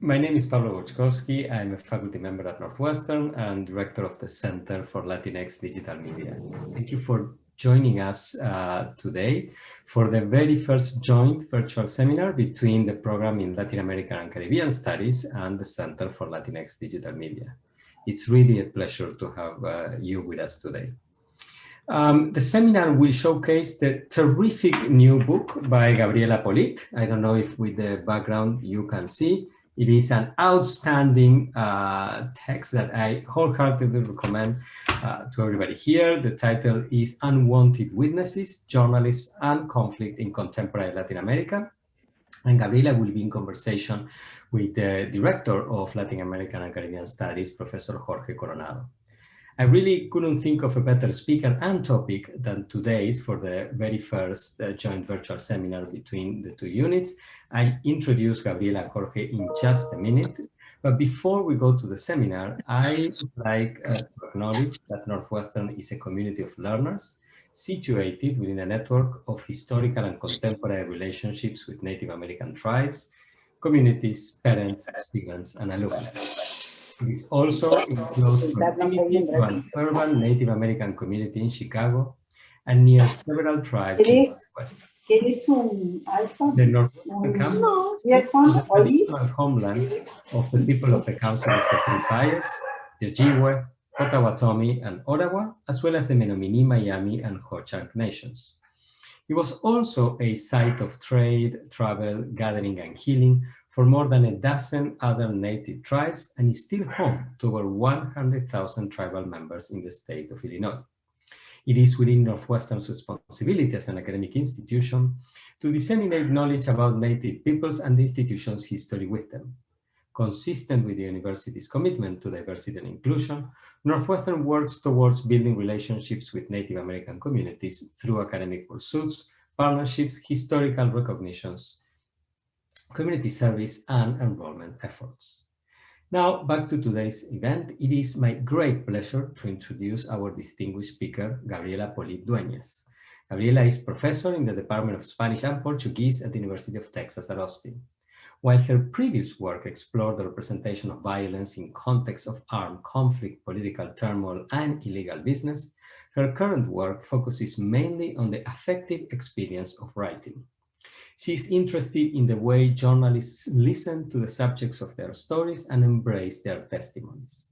My name is Pablo Boczkowski. I'm a faculty member at Northwestern and director of the Center for Latinx Digital Media. Thank you for joining us today for the very first joint virtual seminar between the program in Latin American and Caribbean Studies and the Center for Latinx Digital Media. It's really a pleasure to have you with us today. The seminar will showcase the terrific new book by Gabriela Polit. I don't know if with the background you can see. It is an outstanding text that I wholeheartedly recommend to everybody here. The title is Unwanted Witnesses, Journalists and Conflict in Contemporary Latin America. And Gabriela will be in conversation with the director of Latin American and Caribbean Studies, Professor Jorge Coronado. I really couldn't think of a better speaker and topic than today's for the very first joint virtual seminar between the two units. I'll introduce Gabriela and Jorge in just a minute. But before we go to the seminar, I would like to acknowledge that Northwestern is a community of learners situated within a network of historical and contemporary relationships with Native American tribes, communities, parents, students, and alumni. It is also in close proximity to an urban Native American community in Chicago and near several tribes in the Northwest. The Northwestern campus is the traditional homeland of the people of the Council of the Three Fires, the Ojibwe, Potawatomi, and Ottawa, as well as the Menominee, Miami, and Ho-Chunk nations. It was also a site of trade, travel, gathering, and healing for more than a dozen other native tribes, and is still home to over 100,000 tribal members in the state of Illinois. It is within Northwestern's responsibility as an academic institution to disseminate knowledge about Native peoples and the institution's history with them. Consistent with the university's commitment to diversity and inclusion, Northwestern works towards building relationships with Native American communities through academic pursuits, partnerships, historical recognitions, community service, and enrollment efforts. Now, back to today's event. It is my great pleasure to introduce our distinguished speaker, Gabriela Polit Dueñas. Gabriela is professor in the Department of Spanish and Portuguese at the University of Texas at Austin. While her previous work explored the representation of violence in context of armed conflict, political turmoil, and illegal business, her current work focuses mainly on the affective experience of writing. She is interested in the way journalists listen to the subjects of their stories and embrace their testimonies.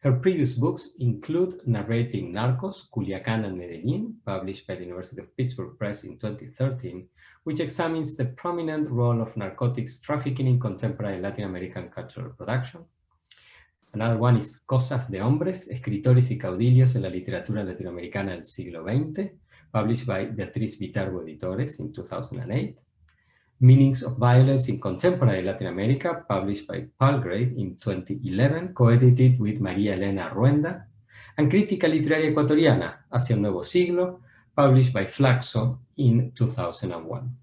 Her previous books include Narrating Narcos, Culiacán and Medellín, published by the University of Pittsburgh Press in 2013, which examines the prominent role of narcotics trafficking in contemporary Latin American cultural production. Another one is Cosas de Hombres, Escritores y Caudillos en la Literatura Latinoamericana del Siglo XX, published by Beatriz Viterbo Editores in 2008. Meanings of Violence in Contemporary Latin America, published by Palgrave in 2011, co-edited with María Elena Ruenda, and Crítica Literaria Ecuatoriana, Hacia un Nuevo Siglo, published by Flaxo in 2001.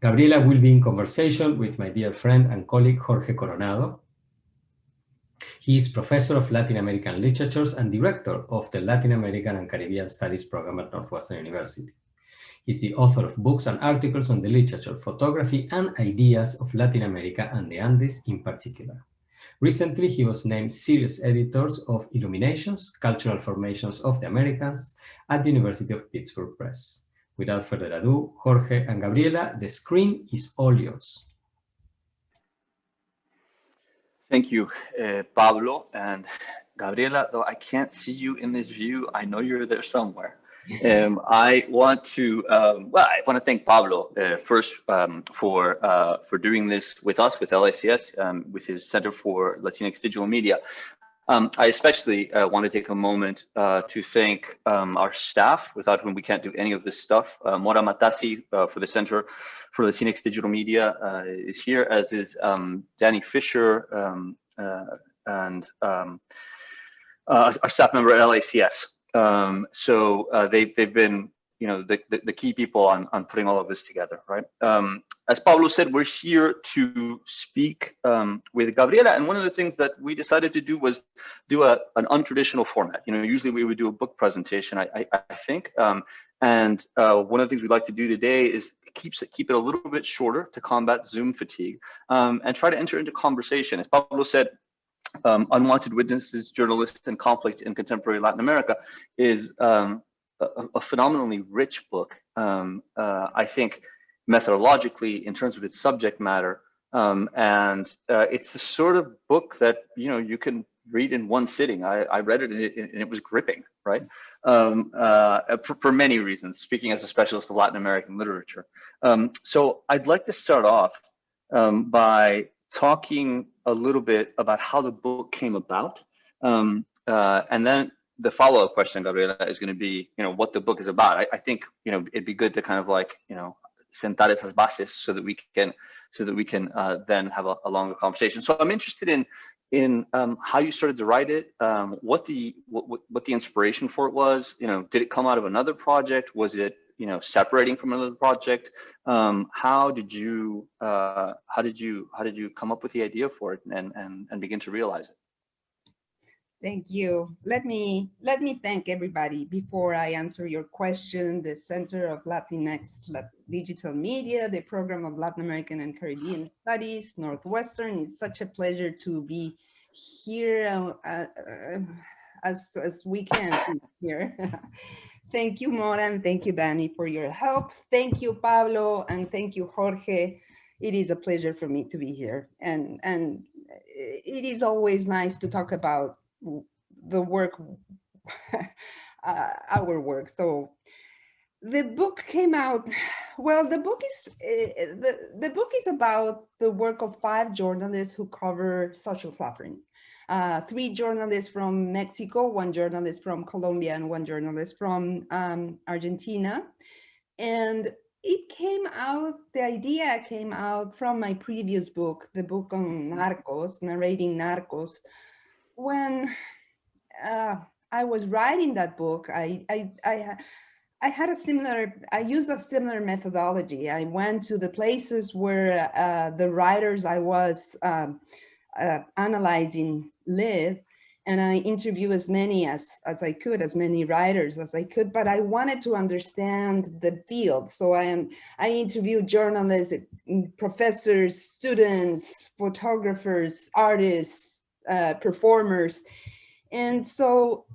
Gabriela will be in conversation with my dear friend and colleague Jorge Coronado. He is Professor of Latin American Literatures and Director of the Latin American and Caribbean Studies program at Northwestern University. He's the author of books and articles on the literature, photography, and ideas of Latin America and the Andes in particular. Recently, he was named Series Editors of Illuminations, Cultural Formations of the Americas at the University of Pittsburgh Press. Without further ado, Jorge and Gabriela, the screen is all yours. Thank you, Pablo and Gabriela. Though I can't see you in this view, I know you're there somewhere. I want to thank Pablo first for doing this with us, with LACS, with his Center for Latinx Digital Media. I especially want to take a moment to thank our staff, without whom we can't do any of this stuff. Mora Matasi for the Center for Latinx Digital Media is here, as is Danny Fisher and our staff member at LACS. So they've been, the key people on putting all of this together, right? As Pablo said, we're here to speak with Gabriela, and one of the things that we decided to do was do an untraditional format. Usually we would do a book presentation, I think, and one of the things we'd like to do today is keep it a little bit shorter to combat Zoom fatigue, and try to enter into conversation. As Pablo said, Unwanted Witnesses, Journalists and Conflict in Contemporary Latin America is a phenomenally rich book. I think methodologically, in terms of its subject matter, and it's the sort of book that you can read in one sitting. I read it and it was gripping, right? For many reasons, speaking as a specialist of Latin American literature. So I'd like to start off by talking a little bit about how the book came about. And then the follow-up question, Gabriela, is going to be, what the book is about. I think, it'd be good to kind of like, sentar esas bases so that we can then have a longer conversation. So I'm interested in how you started to write it, what the inspiration for it was. Did it come out of another project? Was it separating from another project? How did you come up with the idea for it and begin to realize it? Thank you. Let me thank everybody before I answer your question. The Center of Latinx Digital Media, the Program of Latin American and Caribbean Studies, Northwestern. It's such a pleasure to be here as we can here. Thank you, Mora, and thank you, Danny, for your help. Thank you, Pablo, and thank you, Jorge. It is a pleasure for me to be here, and it is always nice to talk about the work, our work. So the book came out. Well, the book is about the work of 5 journalists who cover social suffering. 3 journalists from Mexico, 1 journalist from Colombia, and 1 journalist from Argentina. And the idea came out from my previous book, the book on Narcos, narrating Narcos. When I was writing that book, I used a similar methodology. I went to the places where the writers I was analyzing live, and I interviewed as many as I could, as many writers as I could, but I wanted to understand the field. So I interviewed journalists, professors, students, photographers, artists, performers. And so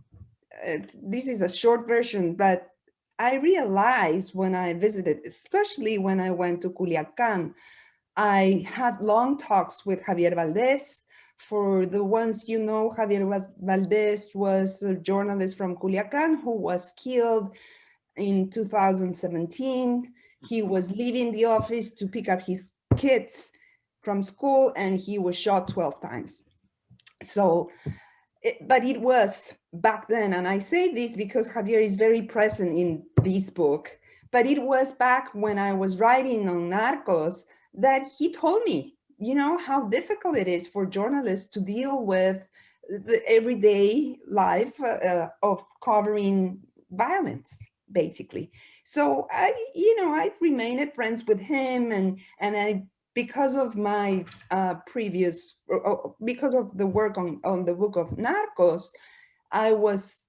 this is a short version, but I realized when I visited, especially when I went to Culiacan, I had long talks with Javier Valdez. For the ones Javier Valdez was a journalist from Culiacan who was killed in 2017. He was leaving the office to pick up his kids from school, and he was shot 12 times. So, but it was back then, and I say this because Javier is very present in this book, but it was back when I was writing on Narcos that he told me, how difficult it is for journalists to deal with the everyday life of covering violence, basically. So I remained friends with him, and I, because of my because of the work on the book of Narcos, I was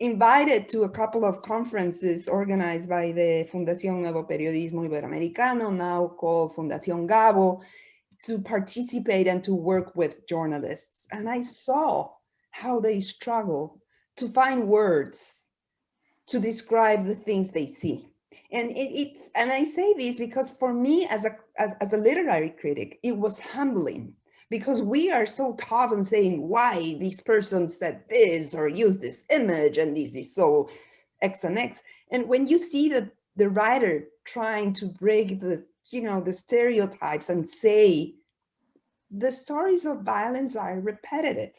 invited to a couple of conferences organized by the Fundación Nuevo Periodismo Iberoamericano, now called Fundación Gabo, to participate and to work with journalists. And I saw how they struggle to find words to describe the things they see. And and I say this because for me as a literary critic, it was humbling, because we are so tough on saying why this person said this or used this image and this is so X and X. And when you see the writer trying to break the stereotypes and say the stories of violence are repetitive.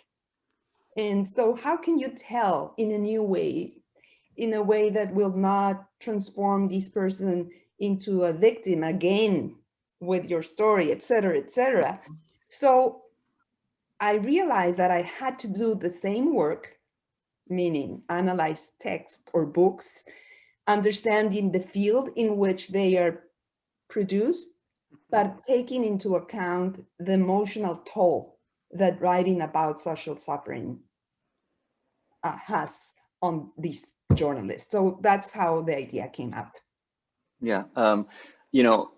And so how can you tell in a new way, in a way that will not transform this person into a victim again with your story, et cetera, et cetera. So I realized that I had to do the same work, meaning analyze text or books, understanding the field in which they are produced, but taking into account the emotional toll that writing about social suffering has on these journalists. So that's how the idea came out. Yeah, you know,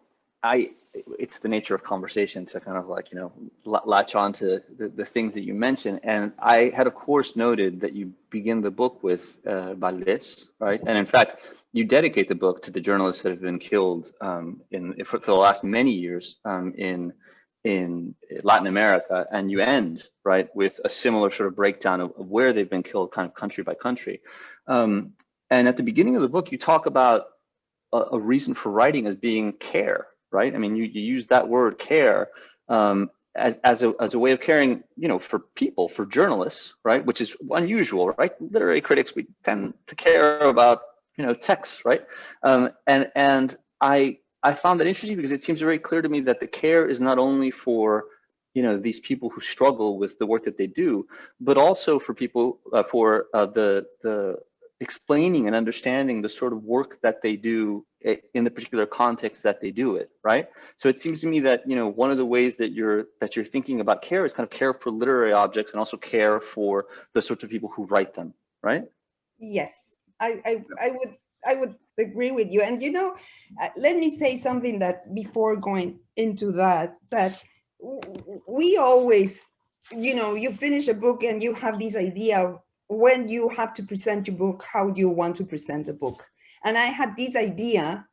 it's the nature of conversation to kind of like, you know, latch on to the things that you mentioned. And I had, of course, noted that you begin the book with Valdés, right? And in fact, you dedicate the book to the journalists that have been killed for the last many years in Latin America. And you end, right, with a similar sort of breakdown of where they've been killed, kind of country by country. And at the beginning of the book, you talk about a reason for writing as being care, right? I mean, you use that word care as a way of caring, you know, for people, for journalists, right? Which is unusual, right? Literary critics, we tend to care about, you know, texts, right? And I found that interesting because it seems very clear to me that the care is not only for, you know, these people who struggle with the work that they do, but also for people the explaining and understanding the sort of work that they do in the particular context that they do it, right? So it seems to me that, you know, one of the ways that you're thinking about care is kind of care for literary objects and also care for the sorts of people who write them, right? Yes, I would agree with you. And, you know, let me say something that before going into that we always, you know, you finish a book and you have this idea of when you have to present your book, how you want to present the book. And I had this idea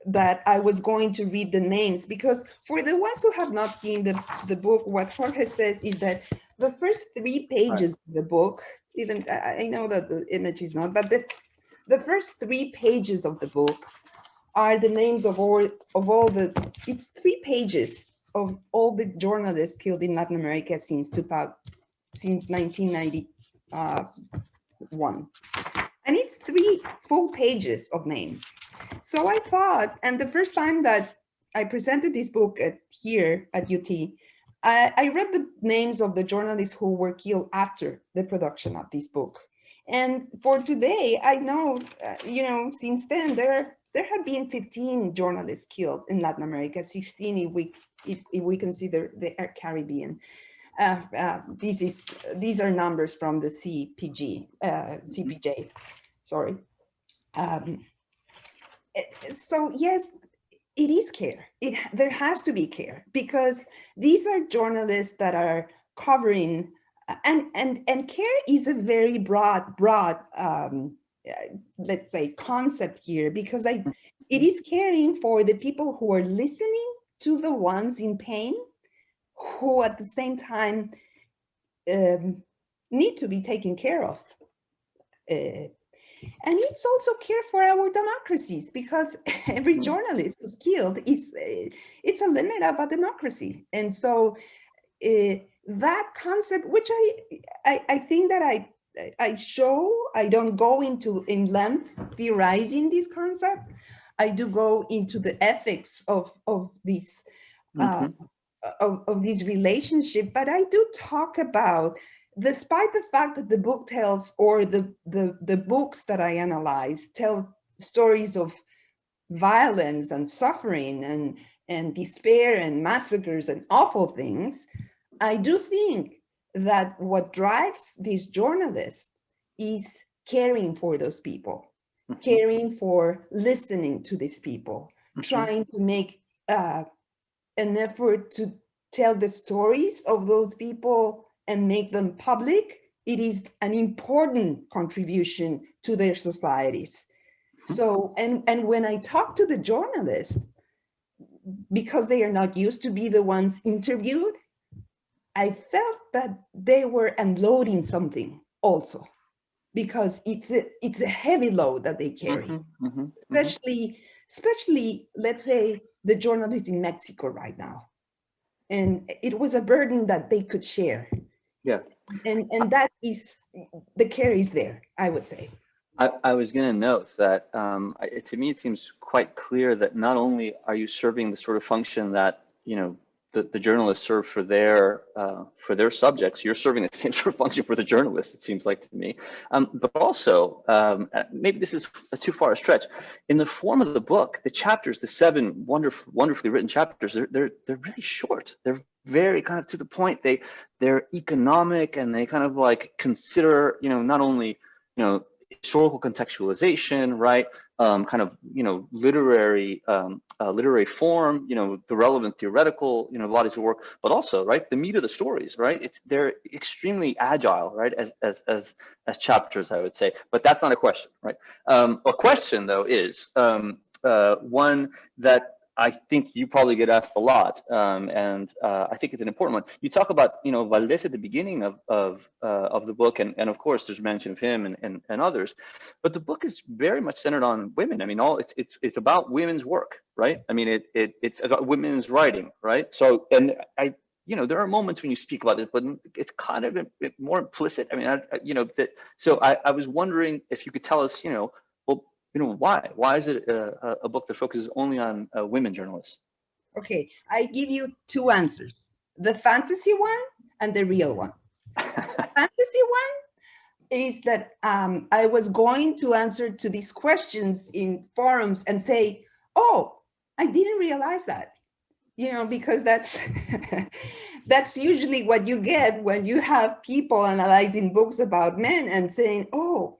that I was going to read the names, because for the ones who have not seen the book, what Jorge says is that the first 3 pages of the book, even I know that the image is not, but the first 3 pages of the book are the names of all the, it's 3 pages of all the journalists killed in Latin America since 1991. And it's 3 full pages of names. So I thought, and the first time that I presented this book here at UT, I read the names of the journalists who were killed after the production of this book. And for today, I know, you know, since then, there have been 15 journalists killed in Latin America, 16 if we consider the Caribbean. These are numbers from the CPJ, sorry. So yes, it is care. There has to be care, because these are journalists that are covering, and care is a very broad, let's say, concept here, because it is caring for the people who are listening to the ones in pain, who at the same time need to be taken care of. And it's also care for our democracies, because every journalist who's killed it's a limit of a democracy. And so that concept, which I think that I show, I don't go into in length theorizing this concept. I do go into the ethics of this of this relationship, but I do talk about, despite the fact that the book tells, or the books that I analyze tell stories of violence and suffering and despair and massacres and awful things, I do think that what drives these journalists is caring for those people, caring for listening to these people, trying to make an effort to tell the stories of those people and make them public. It is an important contribution to their societies. So, and when I talk to the journalists, because they are not used to be the ones interviewed, I felt that they were unloading something also, because it's a heavy load that they carry, especially, let's say, the journalists in Mexico right now. And it was a burden that they could share. Yeah. And that is, the care is there, I would say. I was going to note that to me, it seems quite clear that not only are you serving the sort of function that, you know, the journalists serve for their subjects, you're serving the same sort of function for the journalists, it seems like to me. But also, maybe this is too far a stretch, in the form of the book, the chapters, the 7 wonderfully written chapters, they're really short. They're very kind of to the point. They're economic, and they kind of like consider, you know, not only, you know, historical contextualization, right, kind of, literary form, the relevant theoretical, bodies of work, but also, right, the meat of the stories, right? They're extremely agile, right, as chapters, I would say. But that's not a question, right? A question though is one that I think you probably get asked a lot, and I think it's an important one. You talk about, Valdés at the beginning of the book, and of course there's mention of him and others, but the book is very much centered on women. I mean, it's about women's work, right? I mean, it's about women's writing, right? So, and there are moments when you speak about it, but it's kind of a bit more implicit. I mean, so I was wondering if you could tell us, why? Why is it a book that focuses only on women journalists? Okay, I give you two answers: the fantasy one and the real one. The fantasy one is that I was going to answer to these questions in forums and say, "Oh, I didn't realize that," because that's that's usually what you get when you have people analyzing books about men and saying, "Oh,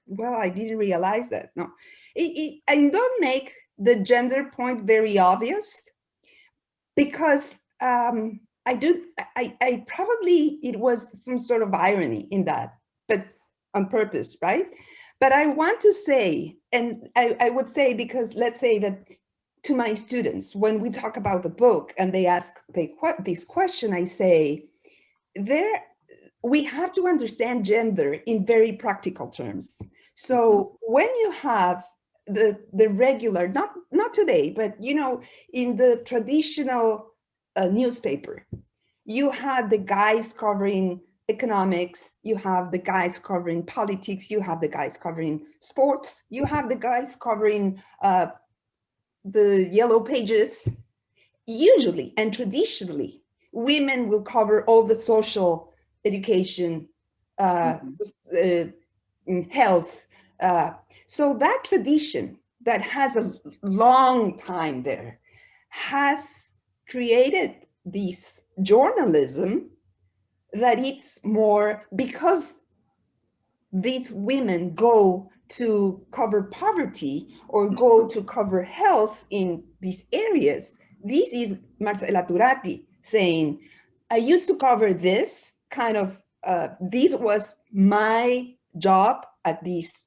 well, I didn't realize that." No, I don't make the gender point very obvious because I probably, it was some sort of irony in that, but on purpose, right? But I want to say, and I would say, because let's say that to my students, when we talk about the book and they ask this question, I say, we have to understand gender in very practical terms. So when you have the regular, not today, but in the traditional newspaper, you had the guys covering economics, you have the guys covering politics, you have the guys covering sports, you have the guys covering the yellow pages. Usually and traditionally, women will cover all the social, education, health. So that tradition that has a long time there has created this journalism that it's more, because these women go to cover poverty or go to cover health in these areas. This is Marcela Turati saying, I used to cover this kind of, this was my job at this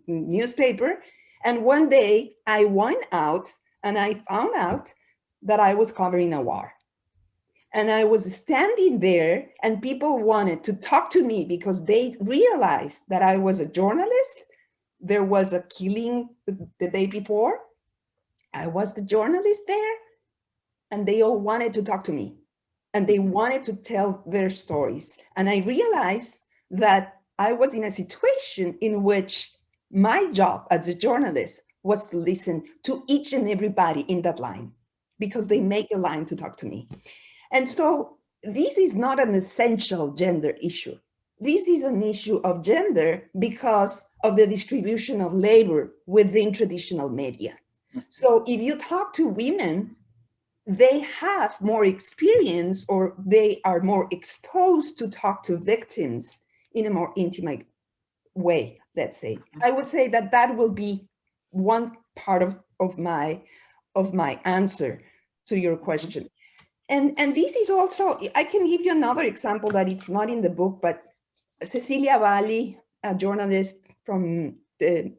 newspaper. And one day I went out and I found out that I was covering a war. And I was standing there and people wanted to talk to me because they realized that I was a journalist. There was a killing the day before. I was the journalist there and they all wanted to talk to me and they wanted to tell their stories. And I realized that I was in a situation in which my job as a journalist was to listen to each and everybody in that line because they make a line to talk to me. And so this is not an essential gender issue. This is an issue of gender because of the distribution of labor within traditional media. So if you talk to women, they have more experience or they are more exposed to talk to victims in a more intimate way, let's say. I would say that that will be one part of my answer to your question. And this is also, I can give you another example that it's not in the book, but Cecilia Valli, a journalist from the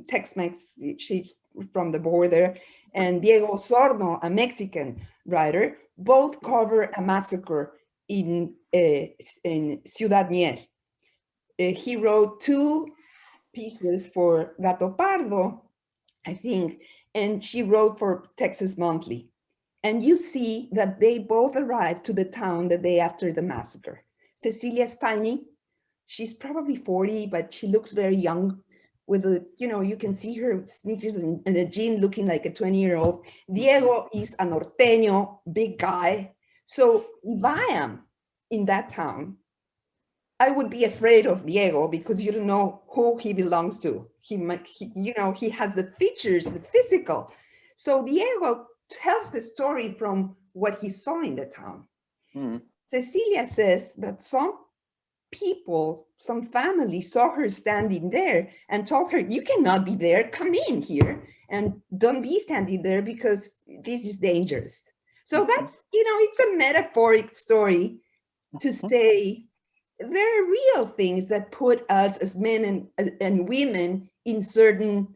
Tex-Mex, she's from the border, and Diego Sorno, a Mexican writer, both cover a massacre in Ciudad Mier. He wrote 2 pieces for Gato Pardo, I think, and she wrote for Texas Monthly. And you see that they both arrived to the town the day after the massacre. Cecilia's tiny. She's probably 40, but she looks very young with a, you can see her sneakers and a jean looking like a 20-year-old. Diego is a norteño, big guy. So if I am in that town, I would be afraid of Diego because you don't know who he belongs to. He has the features, the physical. So Diego tells the story from what he saw in the town. Cecilia says that some people, some family saw her standing there and told her, you cannot be there, come in here and don't be standing there because this is dangerous. So that's, it's a metaphoric story to say there are real things that put us as men and women in certain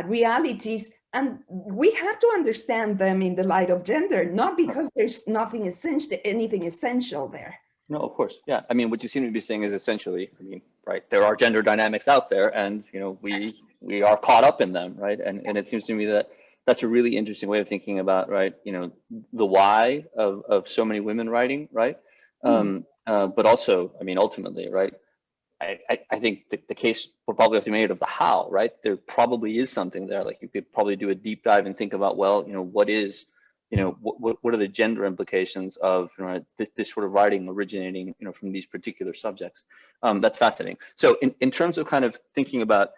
realities, and we have to understand them in the light of gender, not because there's anything essential there. No, of course. Yeah. I mean, what you seem to be saying is essentially, right, there are gender dynamics out there, and, we are caught up in them, right? And it seems to me that that's a really interesting way of thinking about, right, the why of so many women writing, right? But also, ultimately, right, I think the case will probably have to be made of the how, right? There probably is something there. Like, you could probably do a deep dive and think about, well, what is, what are the gender implications of this sort of writing originating, from these particular subjects? That's fascinating. So in terms of kind of thinking about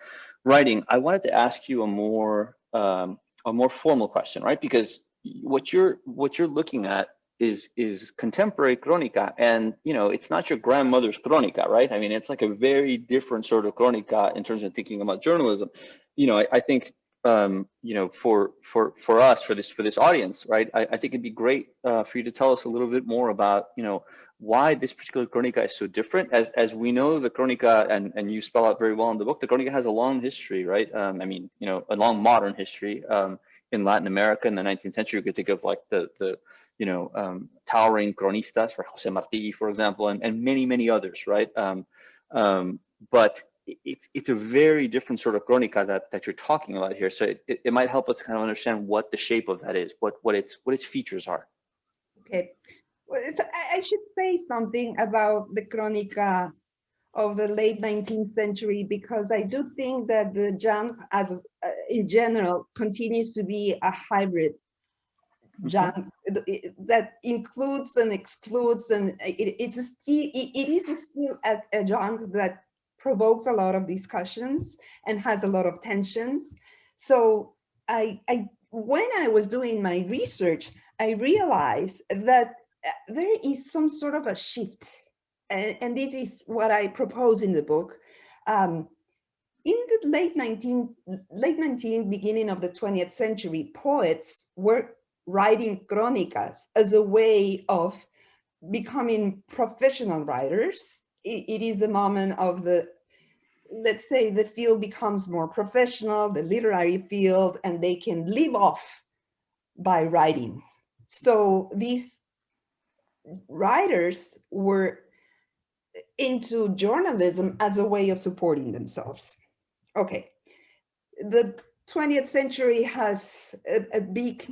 writing, I wanted to ask you a more formal question, right? Because what you're looking at is contemporary crónica, and it's not your grandmother's crónica, right? I mean, it's like a very different sort of crónica in terms of thinking about journalism. I think for us, for this audience, right, I think it'd be great for you to tell us a little bit more about why this particular crónica is so different. As we know, the crónica, and you spell out very well in the book, the crónica has a long history, right? A long modern history in Latin America in the 19th century. You could think of like the towering cronistas, for Jose Martí, for example, and many others, right? But it's a very different sort of crónica that you're talking about here. So it might help us kind of understand what the shape of that is, what its features are. Okay, well, so I should say something about the crónica of the late 19th century, because I do think that the genre, as in general, continues to be a hybrid genre that includes and excludes, and it is still a genre that provokes a lot of discussions and has a lot of tensions. So when I was doing my research, I realized that there is some sort of a shift, and this is what I propose in the book. In the late 19th, beginning of the 20th century, poets were writing crónicas as a way of becoming professional writers. It is the moment of let's say the field becomes more professional, the literary field, and they can live off by writing. So these writers were into journalism as a way of supporting themselves. Okay, the 20th century has a big,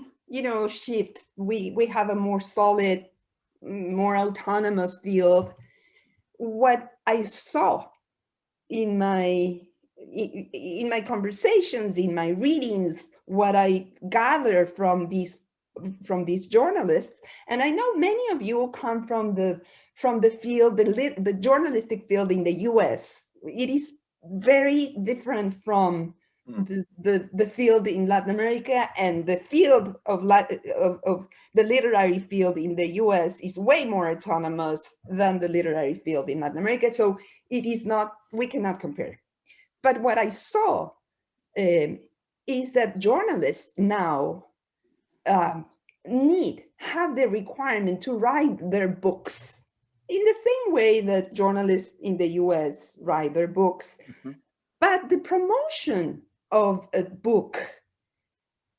shift. We have a more solid, more autonomous field. What I saw in my conversations, in my readings, what I gather from these journalists, and I know many of you come from the field, the journalistic field in the US. It is very different from the field in Latin America, and the field of the literary field in the US is way more autonomous than the literary field in Latin America. So it is not, we cannot compare. But what I saw is that journalists now have the requirement to write their books in the same way that journalists in the US write their books. But the promotion of a book,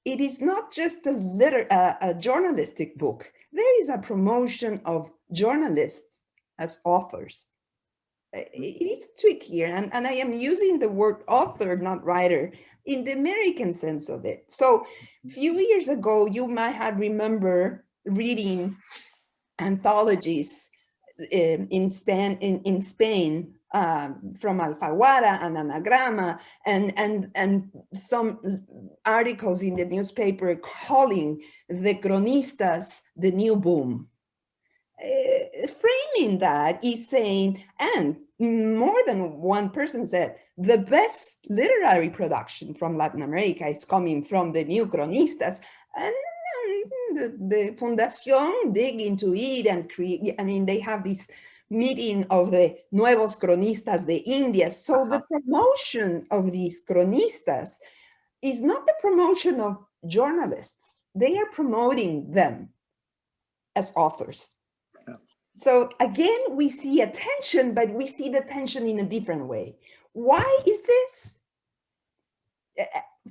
it is not just a journalistic book. There is a promotion of journalists as authors. It is tricky, and I am using the word author, not writer, in the American sense of it. So a few years ago, you might have remember reading anthologies in Spain, from Alfaguara and Anagrama, and some articles in the newspaper calling the cronistas the new boom. Framing that is saying, and more than one person said, the best literary production from Latin America is coming from the new cronistas, and the Fundación dig into it and create. I mean, they have this meeting of the Nuevos Cronistas de India. So the promotion of these cronistas is not the promotion of journalists. They are promoting them as authors. Yeah. So again, we see a tension, but we see the tension in a different way. Why is this?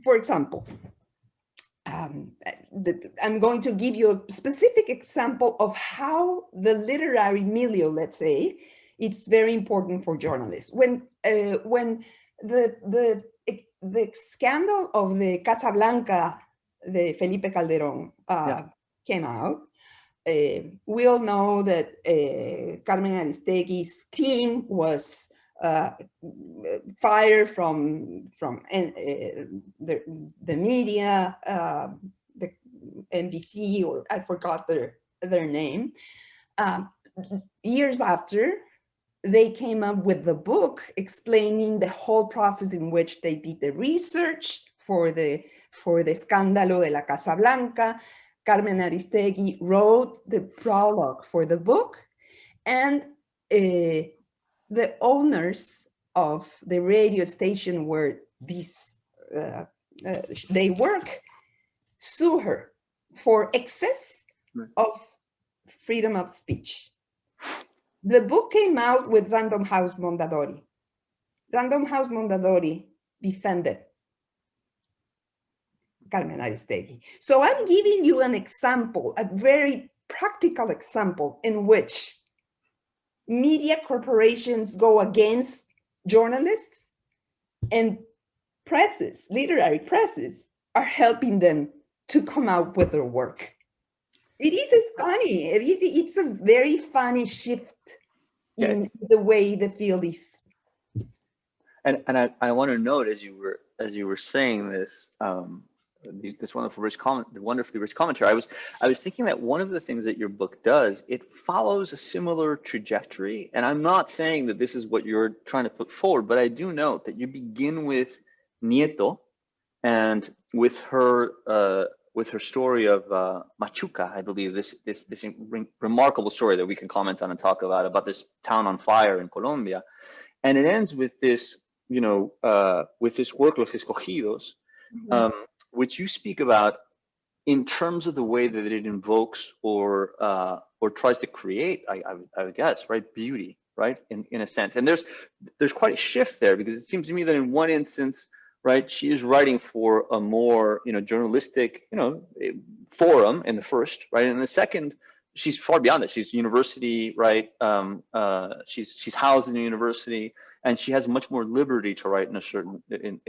For example, I'm going to give you a specific example of how the literary milieu, let's say, it's very important for journalists. When the scandal of the Casa Blanca, the Felipe Calderón, came out, we all know that Carmen Aristegui's team was fired from the media, the NBC, or I forgot their name. Years after, they came up with the book explaining the whole process in which they did the research for the Escándalo de la Casa Blanca. Carmen Aristegui wrote the prologue for the book, and the owners of the radio station where they work sue her for excess of freedom of speech. The book came out with Random House Mondadori. Random House Mondadori defended Carmen Aristegui. So I'm giving you an example, a very practical example in which media corporations go against journalists, and presses, literary presses, are helping them to come out with their work. It is funny. It's a very funny shift in the way the field is. And I want to note, as you were saying this, this wonderfully rich commentary, I was thinking that one of the things that your book does, it follows a similar trajectory. And I'm not saying that this is what you're trying to put forward, but I do note that you begin with Nieto and with her story of Machuca, I believe, this remarkable story that we can comment on and talk about this town on fire in Colombia. And it ends with this, with this work, Los Escogidos, which you speak about in terms of the way that it invokes or tries to create, I would guess, right, beauty, right, in a sense. And there's quite a shift there, because it seems to me that in one instance, right, she is writing for a more journalistic forum in the first, right, and in the second, she's far beyond that. She's university, right? She's housed in a university, and she has much more liberty to write in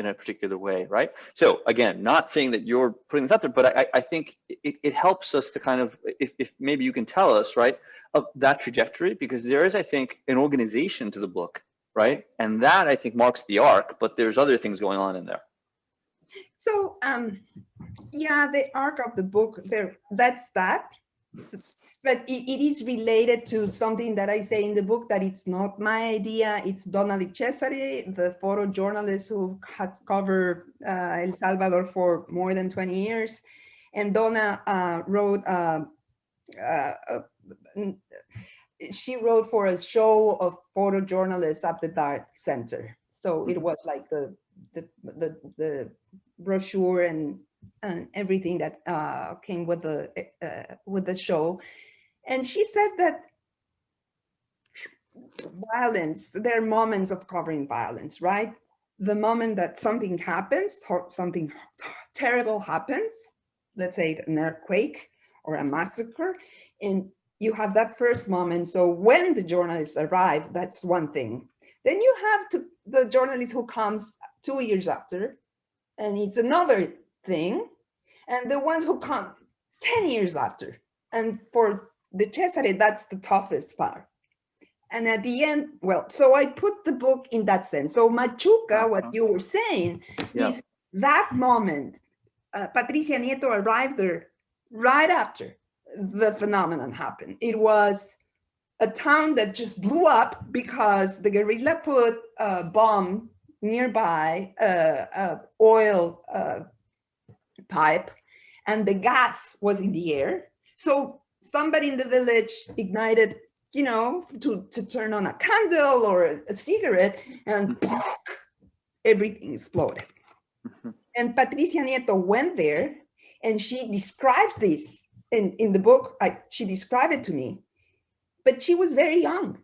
a particular way, right? So again, not saying that you're putting this out there, but I think it helps us to kind of, if maybe you can tell us, right, of that trajectory, because there is, I think, an organization to the book, right? And that, I think, marks the arc, but there's other things going on in there. So, yeah, the arc of the book, that's that. But it is related to something that I say in the book, that it's not my idea. It's Donna Di Cesare, the photojournalist who has covered El Salvador for more than 20 years. And Donna wrote, she wrote for a show of photojournalists at the Dart Center. So it was like the brochure and everything that came with the show. And she said that violence, there are moments of covering violence, right? The moment that something happens, or something terrible happens, let's say an earthquake or a massacre, and you have that first moment. So when the journalists arrive, that's one thing. Then you have the journalist who comes 2 years after, and it's another thing. And the ones who come 10 years after. And for the Cesare, that's the toughest part. And at the end, well, so I put the book in that sense. So Machuca, what you were saying, is that moment. Patricia Nieto arrived there right after the phenomenon happened. It was a town that just blew up because the guerrilla put a bomb nearby, oil pipe, and the gas was in the air. So somebody in the village ignited you know, to turn on a candle or a cigarette, and everything exploded. And Patricia Nieto went there, and she describes this in the book. She described it to me, but she was very young.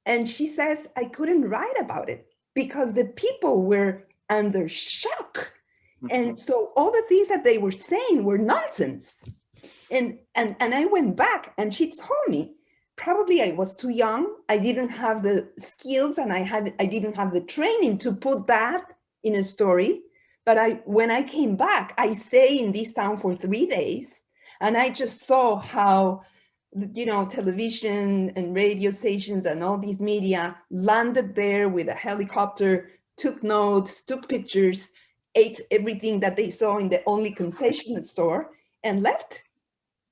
And she says, I couldn't write about it because the people were under shock. And so all the things that they were saying were nonsense. And I went back, and she told me, probably I was too young. I didn't have the skills, and I didn't have the training to put that in a story. But when I came back, I stayed in this town for 3 days, and I just saw how, you know, television and radio stations and all these media landed there with a helicopter, took notes, took pictures, ate everything that they saw in the only concession store, and left.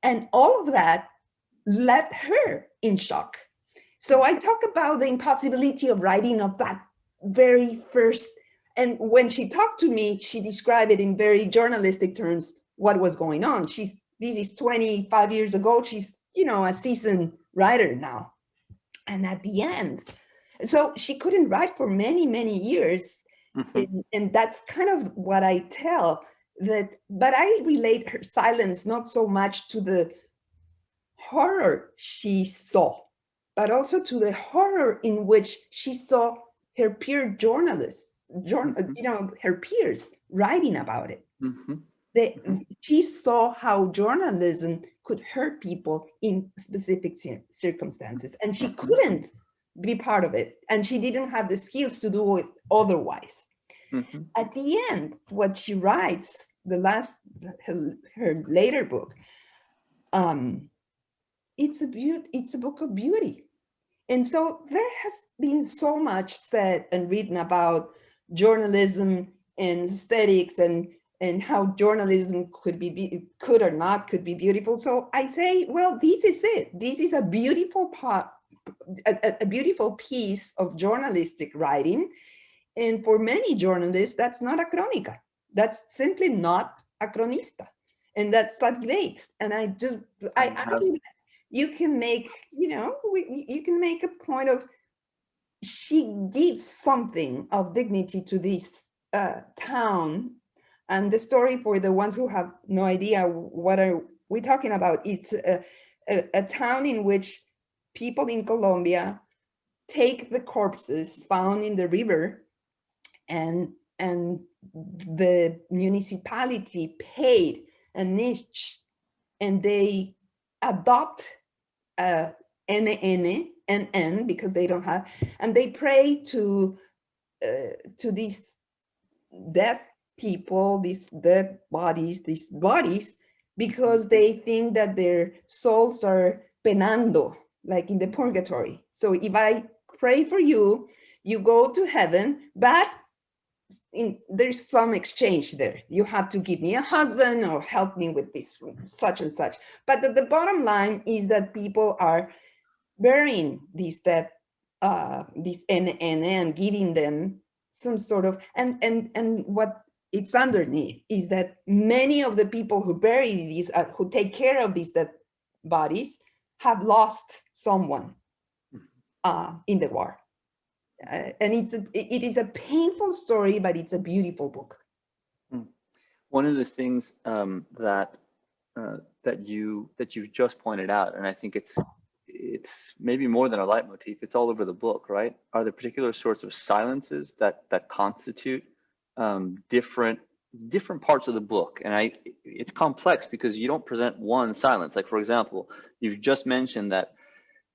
And all of that left her in shock. So I talk about the impossibility of writing of that very first. And when she talked to me, she described it in very journalistic terms, what was going on. This is 25 years ago. She's, you know, a seasoned writer now. And at the end, so she couldn't write for many, many years. And that's kind of what I tell that, but I relate her silence not so much to the horror she saw, but also to the horror in which she saw her peer journalists, you know, her peers writing about it. She saw how journalism could hurt people in specific circumstances, and she couldn't be part of it, and she didn't have the skills to do it otherwise. At the end, what she writes, her later book, it's a book of beauty. And so there has been so much said and written about journalism and aesthetics and how journalism could be beautiful. So I say, well, this is it. This is a beautiful part, a beautiful piece of journalistic writing. And for many journalists, that's not a crónica. That's simply not a cronista. And that's a debate. And I argue that you can make, you know, you can make a point of, she gives something of dignity to this town. And the story, for the ones who have no idea what are we talking about, it's a town in which people in Colombia take the corpses found in the river, and the municipality paid a niche, and they adopt NN because they don't have, and they pray to these dead people, these dead bodies, because they think that their souls are penando, like in the purgatory. So if I pray for you, you go to heaven, but there's some exchange there. You have to give me a husband or help me with this, such and such. But the bottom line is that people are burying these dead, these NN, and giving them some sort of, and what it's underneath is that many of the people who bury these, who take care of these dead bodies, have lost someone in the war. And it is a painful story, but it's a beautiful book. One of the things that you've just pointed out, and I think it's maybe more than a leitmotif, it's all over the book, right? Are there particular sorts of silences that constitute different parts of the book? And it's complex because you don't present one silence. Like, for example, you've just mentioned that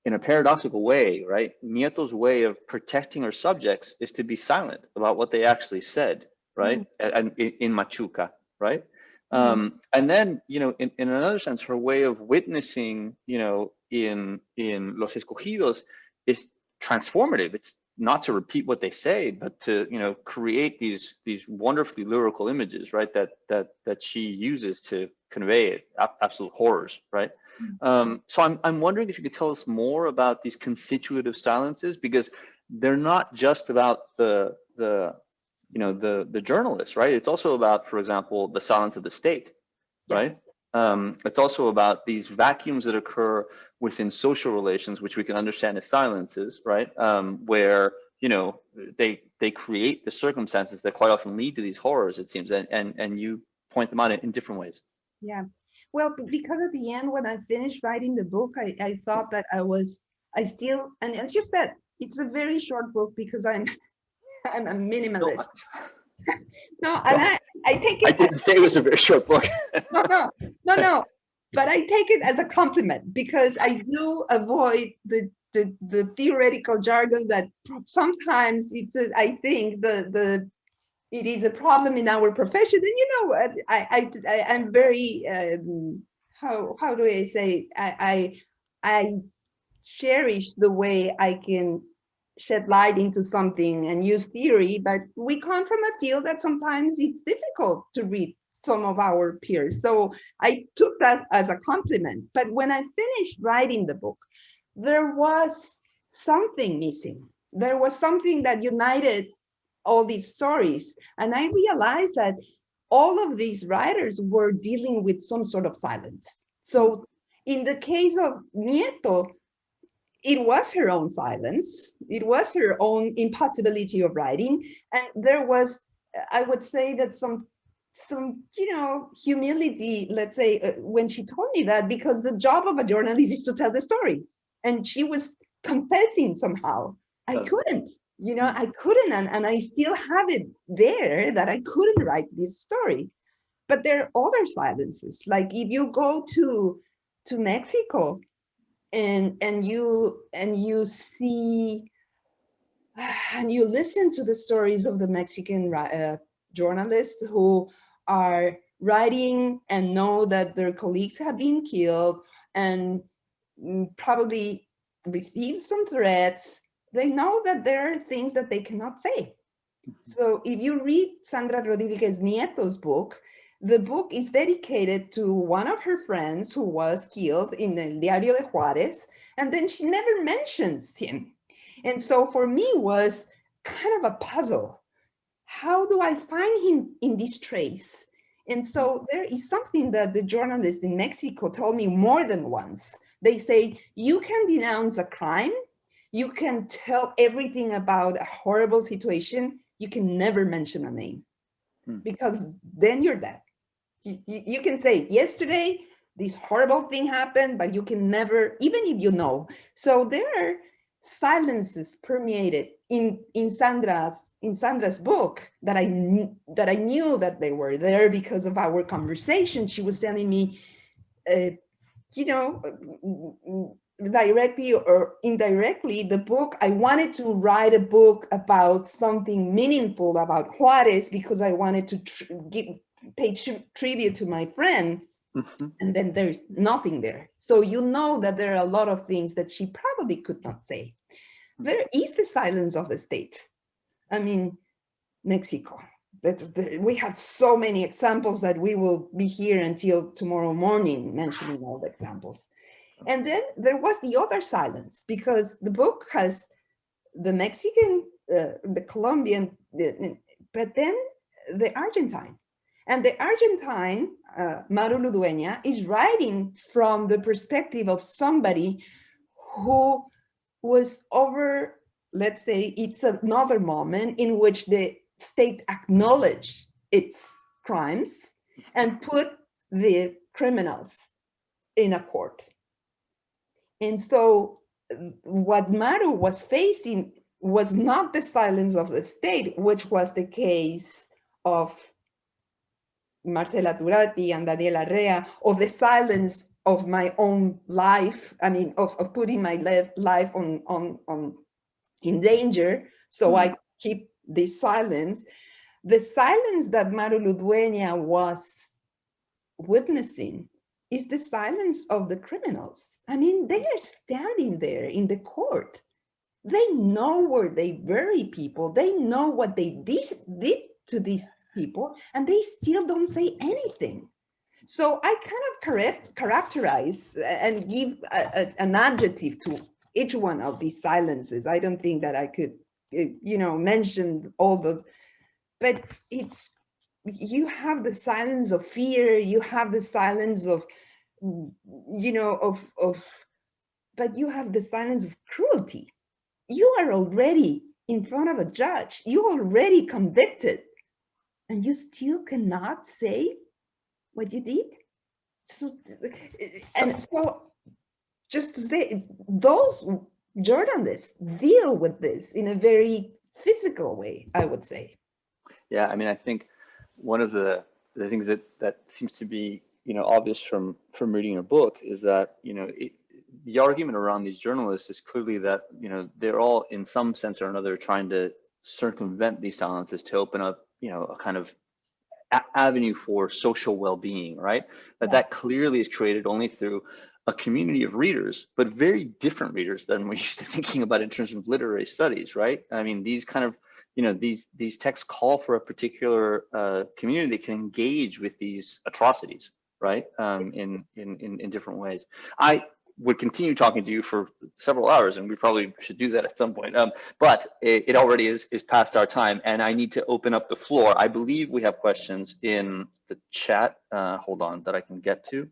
in a paradoxical way, right? Nieto's way of protecting her subjects is to be silent about what they actually said, right? And in Machuca, right? And then, you know, in another sense, her way of witnessing, you know, in Los Escogidos is transformative. It's not to repeat what they say, but to, you know, create these wonderfully lyrical images, right? That she uses to convey absolute horrors, right? So I'm wondering if you could tell us more about these constitutive silences, because they're not just about the journalists, right? It's also about, for example, the silence of the state, right? It's also about these vacuums that occur within social relations, which we can understand as silences, right? Where, you know, they create the circumstances that quite often lead to these horrors, it seems, and you point them out in different ways. Yeah, well, because at the end, when I finished writing the book, I thought that and as you said, it's a very short book because I'm a minimalist. No, and I take it. I didn't say it was a very short book. No. But I take it as a compliment because I do avoid the theoretical jargon that sometimes I think it is a problem in our profession. And you know what? I'm very how do I say? I cherish the way I can shed light into something and use theory, but we come from a field that sometimes it's difficult to read some of our peers. So I took that as a compliment. But when I finished writing the book, there was something missing. There was something that united all these stories. And I realized that all of these writers were dealing with some sort of silence. So in the case of Nieto, it was her own silence. It was her own impossibility of writing. And there was, I would say that some you know, humility, let's say, when she told me that, because the job of a journalist is to tell the story. And she was confessing somehow. I couldn't, you know, I couldn't. And I still have it there that I couldn't write this story. But there are other silences. Like if you go to Mexico, and you see and you listen to the stories of the Mexican journalists who are writing and know that their colleagues have been killed and probably received some threats, they know that there are things that they cannot say. So if you read Sandra Rodriguez Nieto's book, the book is dedicated to one of her friends who was killed in El Diario de Juárez, and then she never mentions him. And so for me was kind of a puzzle. How do I find him in this trace? And so there is something that the journalists in Mexico told me more than once. They say, you can denounce a crime, you can tell everything about a horrible situation, you can never mention a name, because then you're dead. You can say, yesterday, this horrible thing happened, but you can never, even if you know. So there are silences permeated in Sandra's book that I knew that they were there because of our conversation. She was telling me, you know, directly or indirectly, the book, I wanted to write a book about something meaningful about Juárez because I wanted to pay tribute to my friend. And then there's nothing there. So you know that there are a lot of things that she probably could not say. There is the silence of the state. I mean, Mexico. We had so many examples that we will be here until tomorrow morning mentioning all the examples. And then there was the other silence, because the book has the Mexican, the Colombian, but then the Argentine. And the Argentine, María Ludueña, is writing from the perspective of somebody who was over, let's say, it's another moment in which the state acknowledged its crimes and put the criminals in a court. And so what Maru was facing was not the silence of the state, which was the case of Marcela Turati and Daniela Rea, or the silence of my own life, I mean, of putting my life in danger, so I keep this silence. The silence that María Ludueña was witnessing is the silence of the criminals. I mean, they are standing there in the court. They know where they bury people. They know what they did to these people, and they still don't say anything. So I kind of characterize and give an adjective to each one of these silences. I don't think that I could, you know, mention all the, but it's you have the silence of fear, you have the silence of, you know, but you have the silence of cruelty. You are already in front of a judge, you already convicted, and you still cannot say what you did. So, and so just to say, those journalists deal with this in a very physical way, I would say. Yeah, I mean, I think one of the things that seems to be, you know, obvious from reading your book is that, you know, the argument around these journalists is clearly that, you know, they're all in some sense or another trying to circumvent these silences to open up, you know, a kind of avenue for social well-being, right? But that clearly is created only through a community of readers, but very different readers than we're used to thinking about in terms of literary studies, right? I mean, these kind of, you know, these texts call for a particular community that can engage with these atrocities, right? In different ways. I would continue talking to you for several hours, and we probably should do that at some point. But it already is past our time, and I need to open up the floor. I believe we have questions in the chat. Hold on, that I can get to.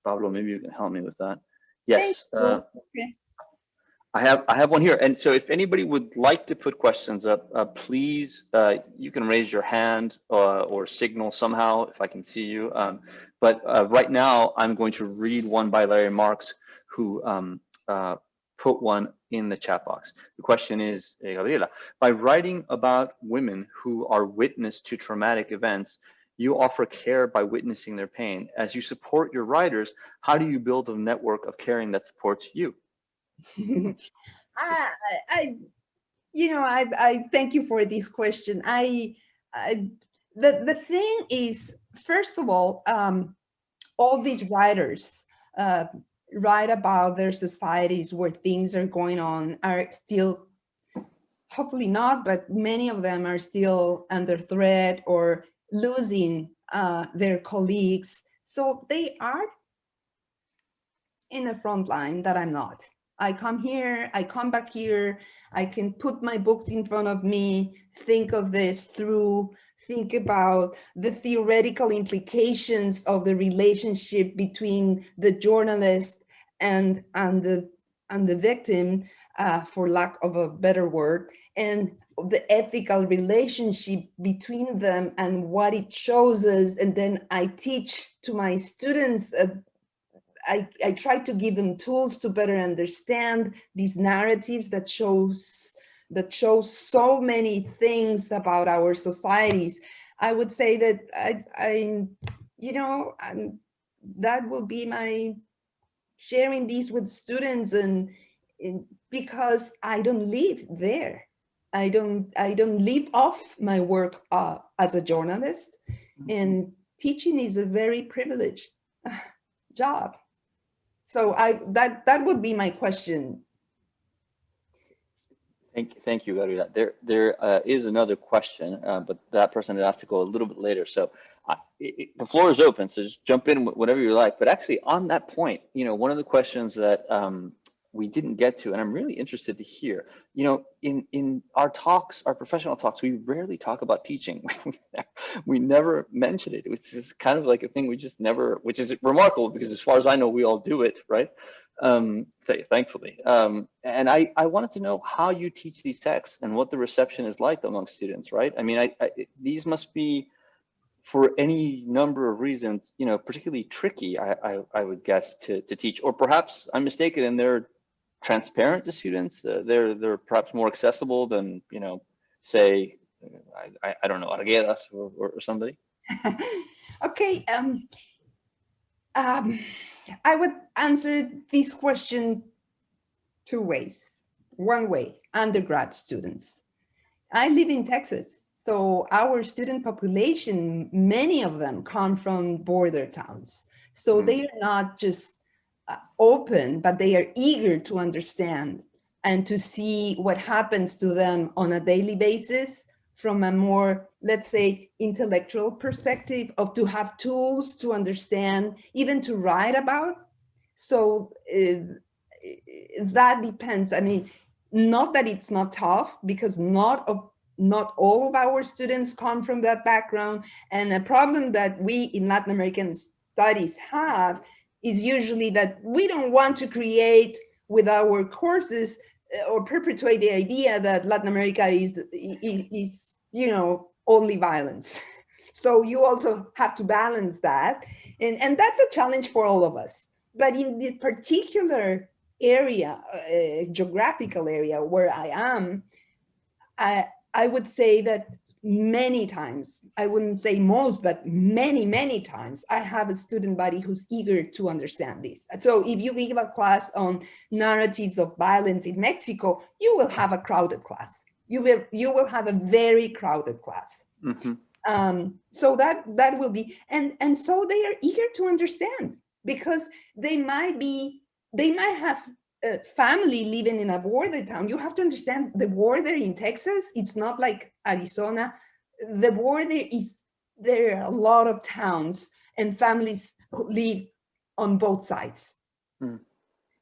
Pablo, maybe you can help me with that. Yes. Okay. I have one here, and so if anybody would like to put questions up, please, you can raise your hand or signal somehow if I can see you. But right now, I'm going to read one by Larry Marks, who put one in the chat box. The question is, Gabriela, by writing about women who are witness to traumatic events, you offer care by witnessing their pain. As you support your writers, how do you build a network of caring that supports you? I thank you for this question. The thing is, first of all these writers write about their societies where things are going on, are still, hopefully not, but many of them are still under threat or losing their colleagues. So they are in the front line that I'm not. I come here, I come back here, I can put my books in front of me, think of this through, think about the theoretical implications of the relationship between the journalist and the victim, for lack of a better word, and the ethical relationship between them and what it shows us. And then I teach to my students, I try to give them tools to better understand these narratives that show so many things about our societies. I would say that that will be my sharing these with students, and because I don't live there. I don't live off my work as a journalist, and teaching is a very privileged job. So that would be my question. Thank you, Gabriela. There is another question, but that person has asked to go a little bit later. So the floor is open, so just jump in whatever you like. But actually, on that point, you know, one of the questions that we didn't get to, and I'm really interested to hear, you know, in our talks, our professional talks, we rarely talk about teaching. We never mention it. It's kind of like a thing we just never, which is remarkable because as far as I know, we all do it, right? Thankfully. And I wanted to know how you teach these texts and what the reception is like among students, right? I mean, these must be, for any number of reasons, you know, particularly tricky, I would guess, to teach, or perhaps I'm mistaken and they're transparent to students. They're perhaps more accessible than, you know, say, I don't know, Arguedas or somebody. Okay. I would answer this question two ways. One way, undergrad students. I live in Texas, so our student population, many of them come from border towns. So they are not just open, but they are eager to understand and to see what happens to them on a daily basis from a more, let's say, intellectual perspective, of to have tools to understand, even to write about. So that depends. I mean, not that it's not tough, because not not all of our students come from that background. And a problem that we in Latin American studies have is usually that we don't want to create with our courses or perpetuate the idea that Latin America is only violence. So you also have to balance that. And that's a challenge for all of us. But in the particular area, geographical area where I am, I would say that many times, I wouldn't say most, but many times, I have a student body who's eager to understand this. So if you give a class on narratives of violence in Mexico, you will have a crowded class. You will have a very crowded class. Mm-hmm. So that will be, and so they are eager to understand, because they might have a family living in a border town. You have to understand the border in Texas, it's not like Arizona. The border there are a lot of towns and families who live on both sides. Mm.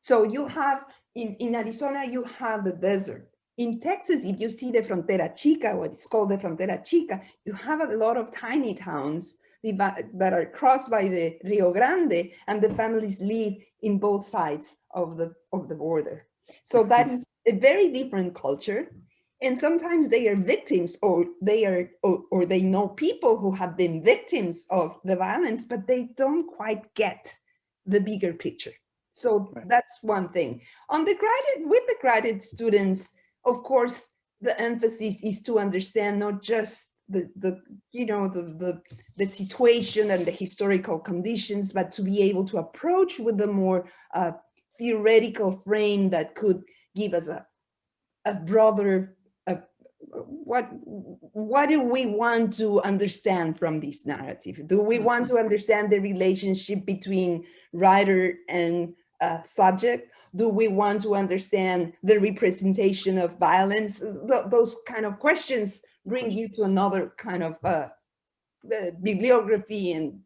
So you have, in Arizona, you have the desert. In Texas, if you see the Frontera Chica, what is called the Frontera Chica, you have a lot of tiny towns that are crossed by the Rio Grande, and the families live in both sides of the border. So that is a very different culture. And sometimes they are victims, or they know people who have been victims of the violence, but they don't quite get the bigger picture. So that's one thing. With the graduate students, of course, the emphasis is to understand not just the situation and the historical conditions, but to be able to approach with a more theoretical frame that could give us a broader, what do we want to understand from this narrative? Do we want to understand the relationship between writer and subject? Do we want to understand the representation of violence? Those kind of questions bring you to another kind of bibliography and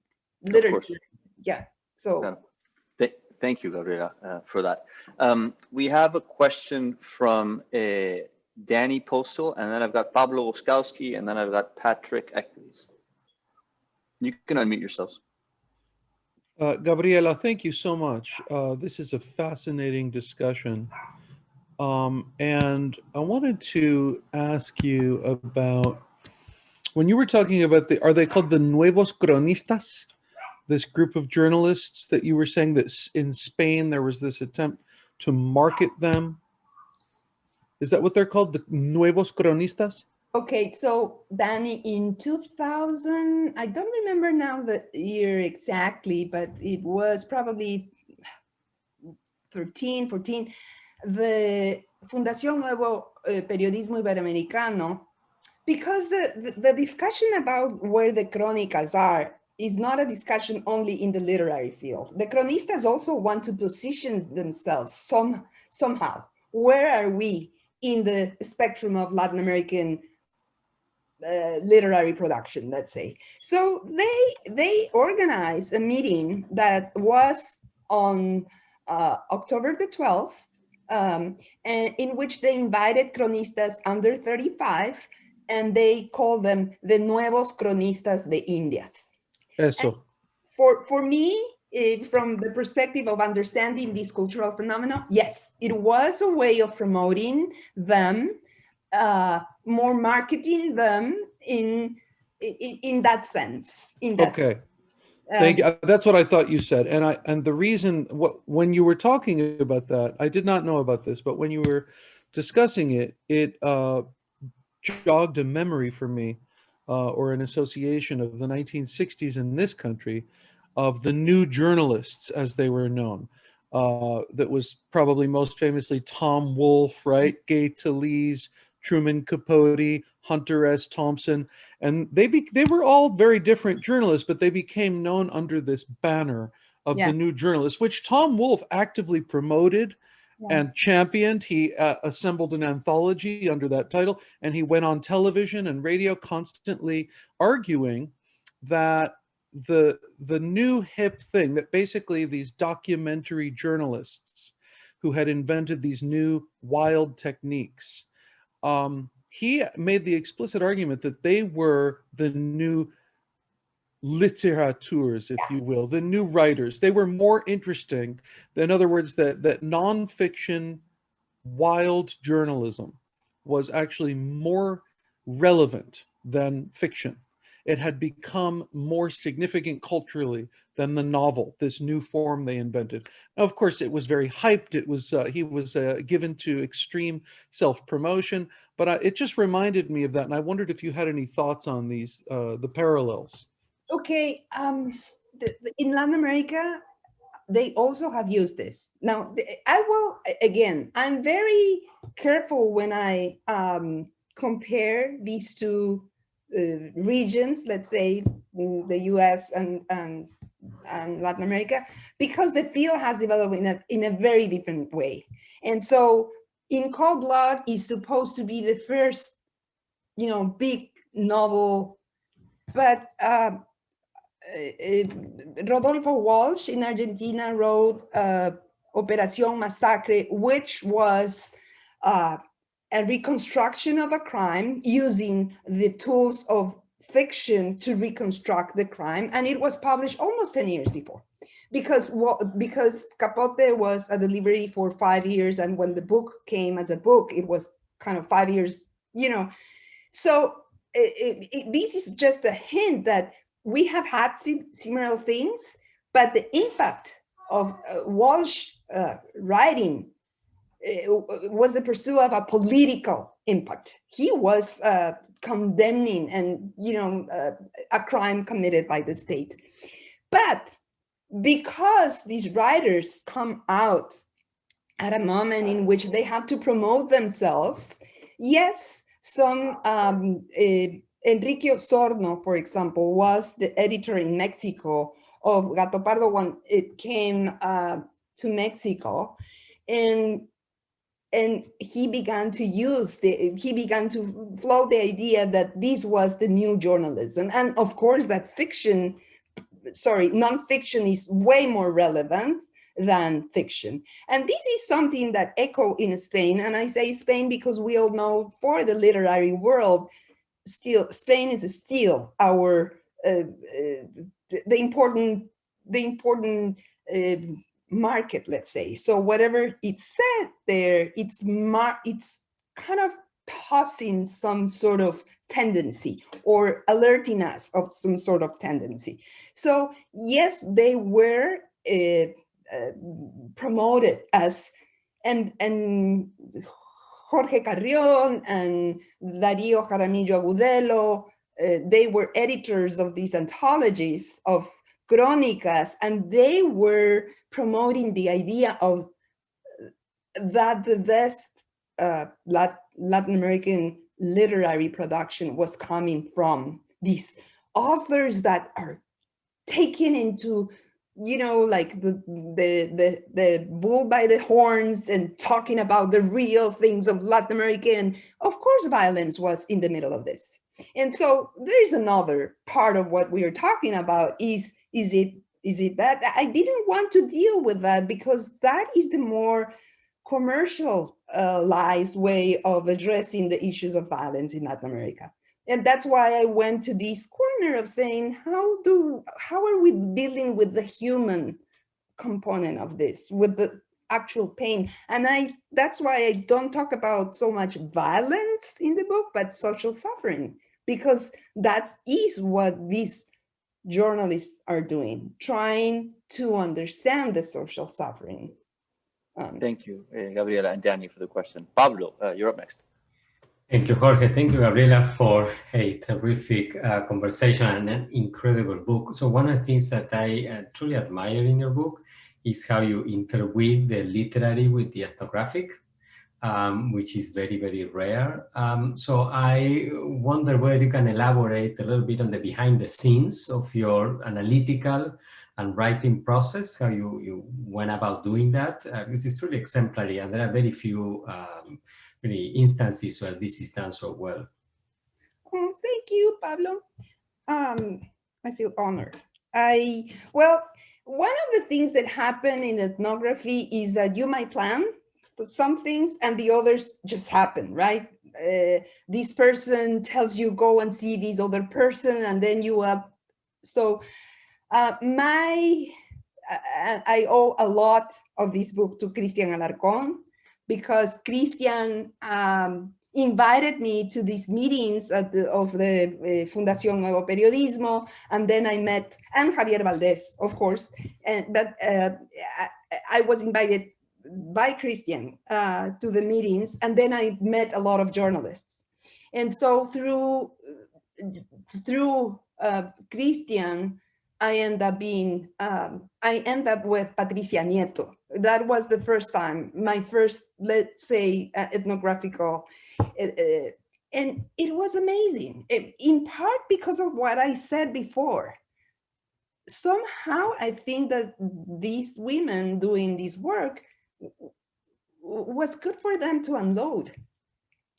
literature. Yeah. So. Thank you, Gabriela, for that. We have a question from Danny Postel, and then I've got Pablo Woskowski, and then I've got Patrick Eccles. You can unmute yourselves. Gabriela, thank you so much. This is a fascinating discussion. And I wanted to ask you about, when you were talking about are they called the Nuevos Cronistas? This group of journalists that you were saying that in Spain, there was this attempt to market them. Is that what they're called? The Nuevos Cronistas? Okay, so Danny, in 2000, I don't remember now the year exactly, but it was probably 13, 14, the Fundación Nuevo Periodismo Iberoamericano, because the discussion about where the crónicas are is not a discussion only in the literary field. The cronistas also want to position themselves somehow. Where are we in the spectrum of Latin American literary production, let's say? So they organized a meeting that was on October the 12th, and in which they invited cronistas under 35, and they called them the Nuevos Cronistas de Indias. Eso. For me, from the perspective of understanding this cultural phenomenon, yes, it was a way of promoting them, more marketing them in that sense. Okay. Thank you. That's what I thought you said. And the reason, when you were talking about that, I did not know about this, but when you were discussing it, it jogged a memory for me, or an association of the 1960s in this country, of the new journalists, as they were known. That was probably most famously Tom Wolfe, right? Gay Talese, Truman Capote, Hunter S. Thompson. And they were all very different journalists, but they became known under this banner of the new journalists, which Tom Wolfe actively promoted and championed. He assembled an anthology under that title, and he went on television and radio constantly arguing that the new hip thing, that basically these documentary journalists who had invented these new wild techniques he made the explicit argument that they were the new litterateurs, if you will, the new writers. They were more interesting. In other words, that nonfiction, wild journalism was actually more relevant than fiction. It had become more significant culturally than the novel, this new form they invented. Now, of course, it was very hyped. It was he was given to extreme self-promotion, but it just reminded me of that. And I wondered if you had any thoughts on these, the parallels. Okay, in Latin America, they also have used this. Now, I will, again, I'm very careful when I compare these two regions, let's say the US and Latin America, because the field has developed in a very different way. And so In Cold Blood is supposed to be the first, big novel, but Rodolfo Walsh in Argentina wrote Operación Masacre, which was a reconstruction of a crime using the tools of fiction to reconstruct the crime, and it was published almost 10 years before, because Capote was a delivery for 5 years, and when the book came as a book, it was kind of 5 years, So this is just a hint that we have had similar things, but the impact of Walsh writing was the pursuit of a political impact. He was condemning and a crime committed by the state. But because these writers come out at a moment in which they have to promote themselves, yes, some Enrique Osorno, for example, was the editor in Mexico of Gato Pardo when it came to Mexico, and he began to float the idea that this was the new journalism, and of course that nonfiction is way more relevant than fiction. And this is something that echoed in Spain, and I say Spain because we all know for the literary world, Spain is still our the important market, let's say. So whatever it's said there, it's kind of tossing some sort of tendency or alerting us of some sort of tendency. So yes, they were promoted as and Jorge Carrión and Darío Jaramillo Agudelo, they were editors of these anthologies of crónicas, and they were promoting the idea of that the best Latin American literary production was coming from these authors that are taken into like the bull by the horns and talking about the real things of Latin America. And of course, violence was in the middle of this. And so there is another part of what we are talking about is it that I didn't want to deal with that, because that is the more commercialized way of addressing the issues of violence in Latin America. And that's why I went to this corner of saying, how are we dealing with the human component of this, with the actual pain? And that's why I don't talk about so much violence in the book, but social suffering, because that is what these journalists are doing, trying to understand the social suffering. Thank you, Gabriela and Danny, for the question. Pablo, you're up next. Thank you, Jorge. Thank you, Gabriela, for a terrific conversation and an incredible book. So one of the things that I truly admire in your book is how you interweave the literary with the ethnographic, which is very, very rare. So I wonder whether you can elaborate a little bit on the behind the scenes of your analytical and writing process, how you went about doing that. This is truly exemplary, and there are very few really instances where this is done so well. Oh, thank you, Pablo. I feel honored. Well, one of the things that happen in ethnography is that you might plan some things and the others just happen, right? this person tells you go and see this other person, and then you I owe a lot of this book to Cristian Alarcón, because Cristian invited me to these meetings of the Fundación Nuevo Periodismo, and then I met, and Javier Valdez, of course, but I was invited by Cristian to the meetings, and then I met a lot of journalists. And so through Cristian, I end up with Patricia Nieto. That was the first time, my first, let's say, ethnographical, and it was amazing, in part because of what I said before. Somehow I think that these women doing this work was good for them to unload.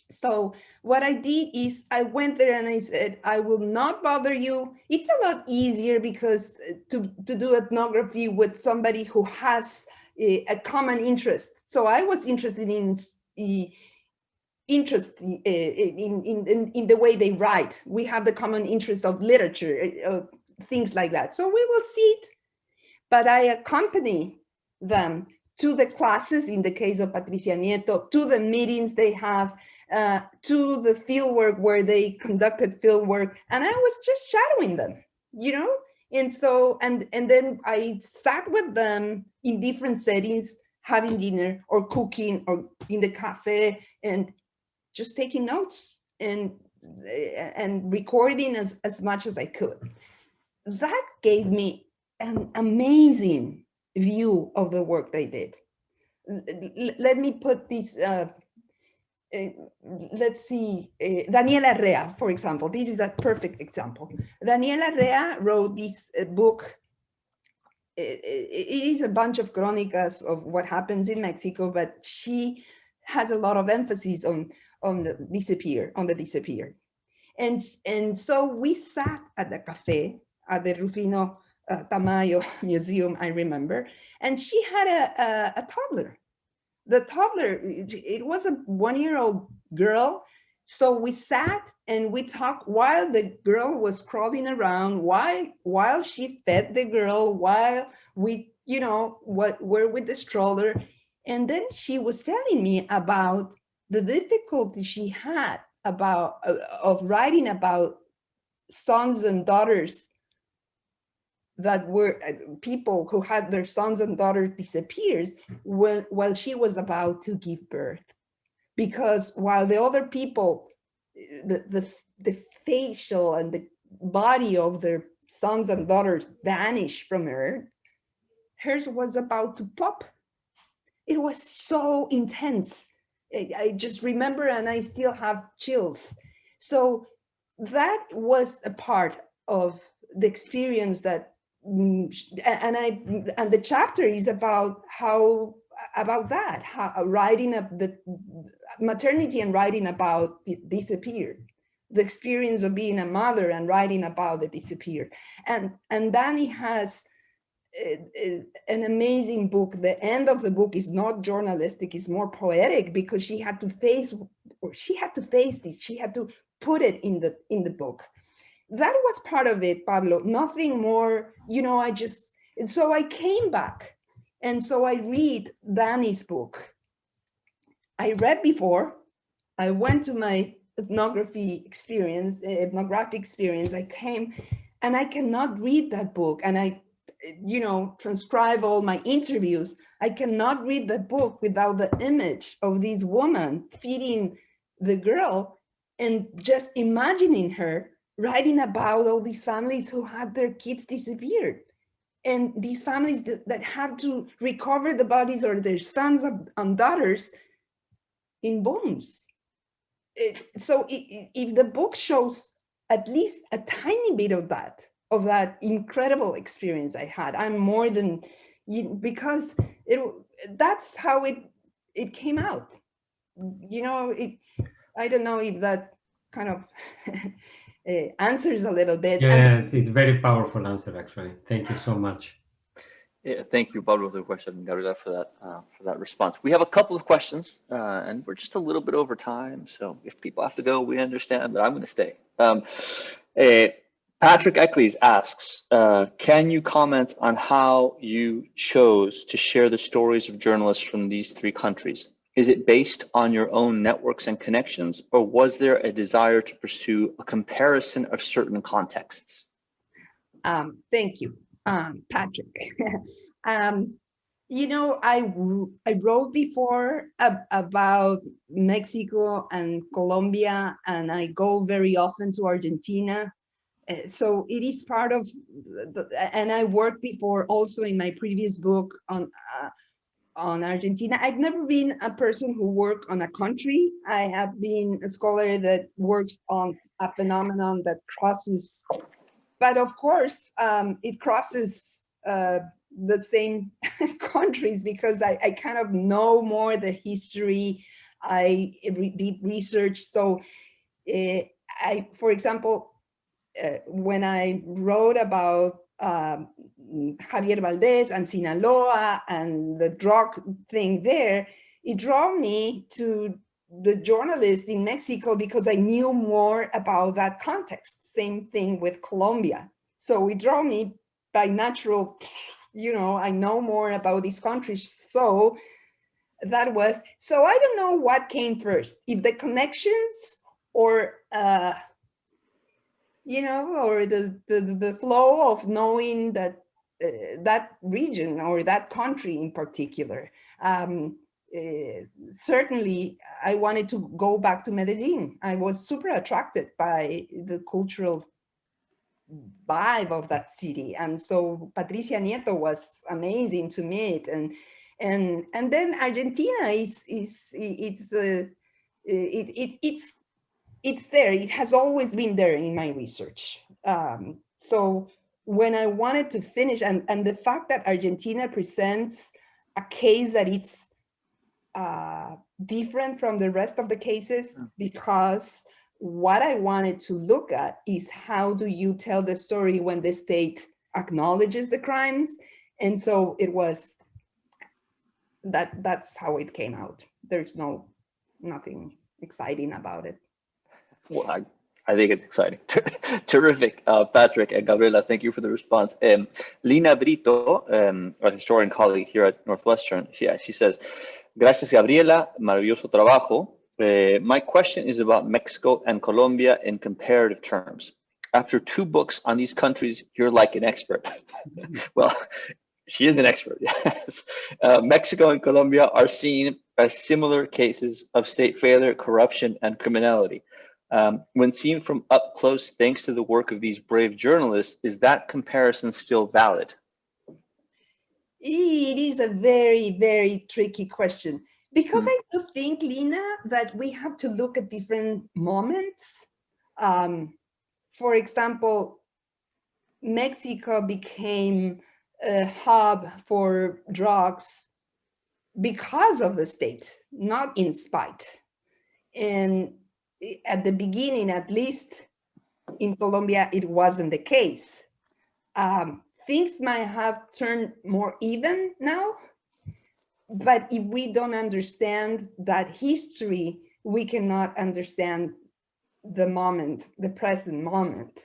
So what I did is I went there and I said, I will not bother you. It's a lot easier because to do ethnography with somebody who has a common interest. So I was interested in the way they write. We have the common interest of literature, things like that. So we will sit, but I accompany them to the classes, in the case of Patricia Nieto, to the meetings they have, to the fieldwork where they conducted fieldwork, and I was just shadowing them, you know? And so, and then I sat with them in different settings, having dinner or cooking or in the cafe, and just taking notes and recording as much as I could. That gave me an amazing view of the work they did. Let me put this, let's see, Daniela Rea, for example. This is a perfect example. Daniela Rea wrote this book. It is a bunch of chronicas of what happens in Mexico, but she has a lot of emphasis on the disappeared. And so we sat at the cafe at the Rufino Tamayo Museum, I remember, and she had a toddler. The toddler, it was a 1-year-old girl. So we sat and we talked while the girl was crawling around, while she fed the girl, while we, you know, were with the stroller. And then she was telling me about the difficulty she had of writing about sons and daughters that were people who had their sons and daughters disappears while she was about to give birth. Because while the other people, the facial and the body of their sons and daughters vanished from her, hers was about to pop. It was so intense. I just remember, and I still have chills. So that was a part of the experience that, and the chapter is about writing up the maternity and writing about the disappeared, the experience of being a mother and writing about the disappeared. And Dani has an amazing book. The end of the book is not journalistic, it's more poetic, because she had to face this, she had to put it in the book. That was part of it, Pablo, nothing more, you know. And so I came back, and so I read Dani's book. I read before, I went to my ethnographic experience, I came, and I cannot read that book, and I, you know, transcribe all my interviews. I cannot read that book without the image of this woman feeding the girl, and just imagining her writing about all these families who had their kids disappeared, and these families that have to recover the bodies or their sons and daughters in bones. So if the book shows at least a tiny bit of that incredible experience I had, I'm more than, because that's how it came out. You know, I don't know if that kind of answers a little bit. Yeah, it's a very powerful answer, actually. Thank you so much. Yeah, thank you, Pablo, for the question, and Gabriela for that response. We have a couple of questions, and we're just a little bit over time. So if people have to go, we understand, but I'm going to stay. Patrick Eccles asks, can you comment on how you chose to share the stories of journalists from these three countries? Is it based on your own networks and connections, or was there a desire to pursue a comparison of certain contexts? Thank you, Patrick. You know, I wrote before about Mexico and Colombia, and I go very often to Argentina. So it is part of, and I worked before also in my previous book on Argentina. I've never been a person who worked on a country. I have been a scholar that works on a phenomenon that crosses, but of course, it crosses the same countries, because I kind of know more the history. I did research. So for example, when I wrote about Javier Valdez and Sinaloa and the drug thing there, it drew me to the journalist in Mexico because I knew more about that context. Same thing with Colombia. So it drew me by natural, you know, I know more about these countries. So that was, so I don't know what came first, if the connections or you know, or the flow of knowing that that region or that country in particular. Certainly, I wanted to go back to Medellin. I was super attracted by the cultural vibe of that city, and so Patricia Nieto was amazing to meet. And then Argentina it's there. It has always been there in my research. So when I wanted to finish, and the fact that Argentina presents a case that it's different from the rest of the cases, because what I wanted to look at is how do you tell the story when the state acknowledges the crimes? And so it was that's how it came out. There's nothing exciting about it. Well, I think it's exciting. Terrific, Patrick and Gabriela, thank you for the response. Lina Brito, a historian colleague here at Northwestern, she says, gracias, Gabriela, maravilloso trabajo. My question is about Mexico and Colombia in comparative terms. After 2 books on these countries, you're like an expert. Well, she is an expert, yes. Mexico and Colombia are seen as similar cases of state failure, corruption, and criminality. When seen from up close, thanks to the work of these brave journalists, is that comparison still valid? It is a very, very tricky question, because I do think, Lina, that we have to look at different moments. For example, Mexico became a hub for drugs because of the state, not in spite. And at the beginning, at least in Colombia, it wasn't the case. Things might have turned more even now, but if we don't understand that history, we cannot understand the moment, the present moment.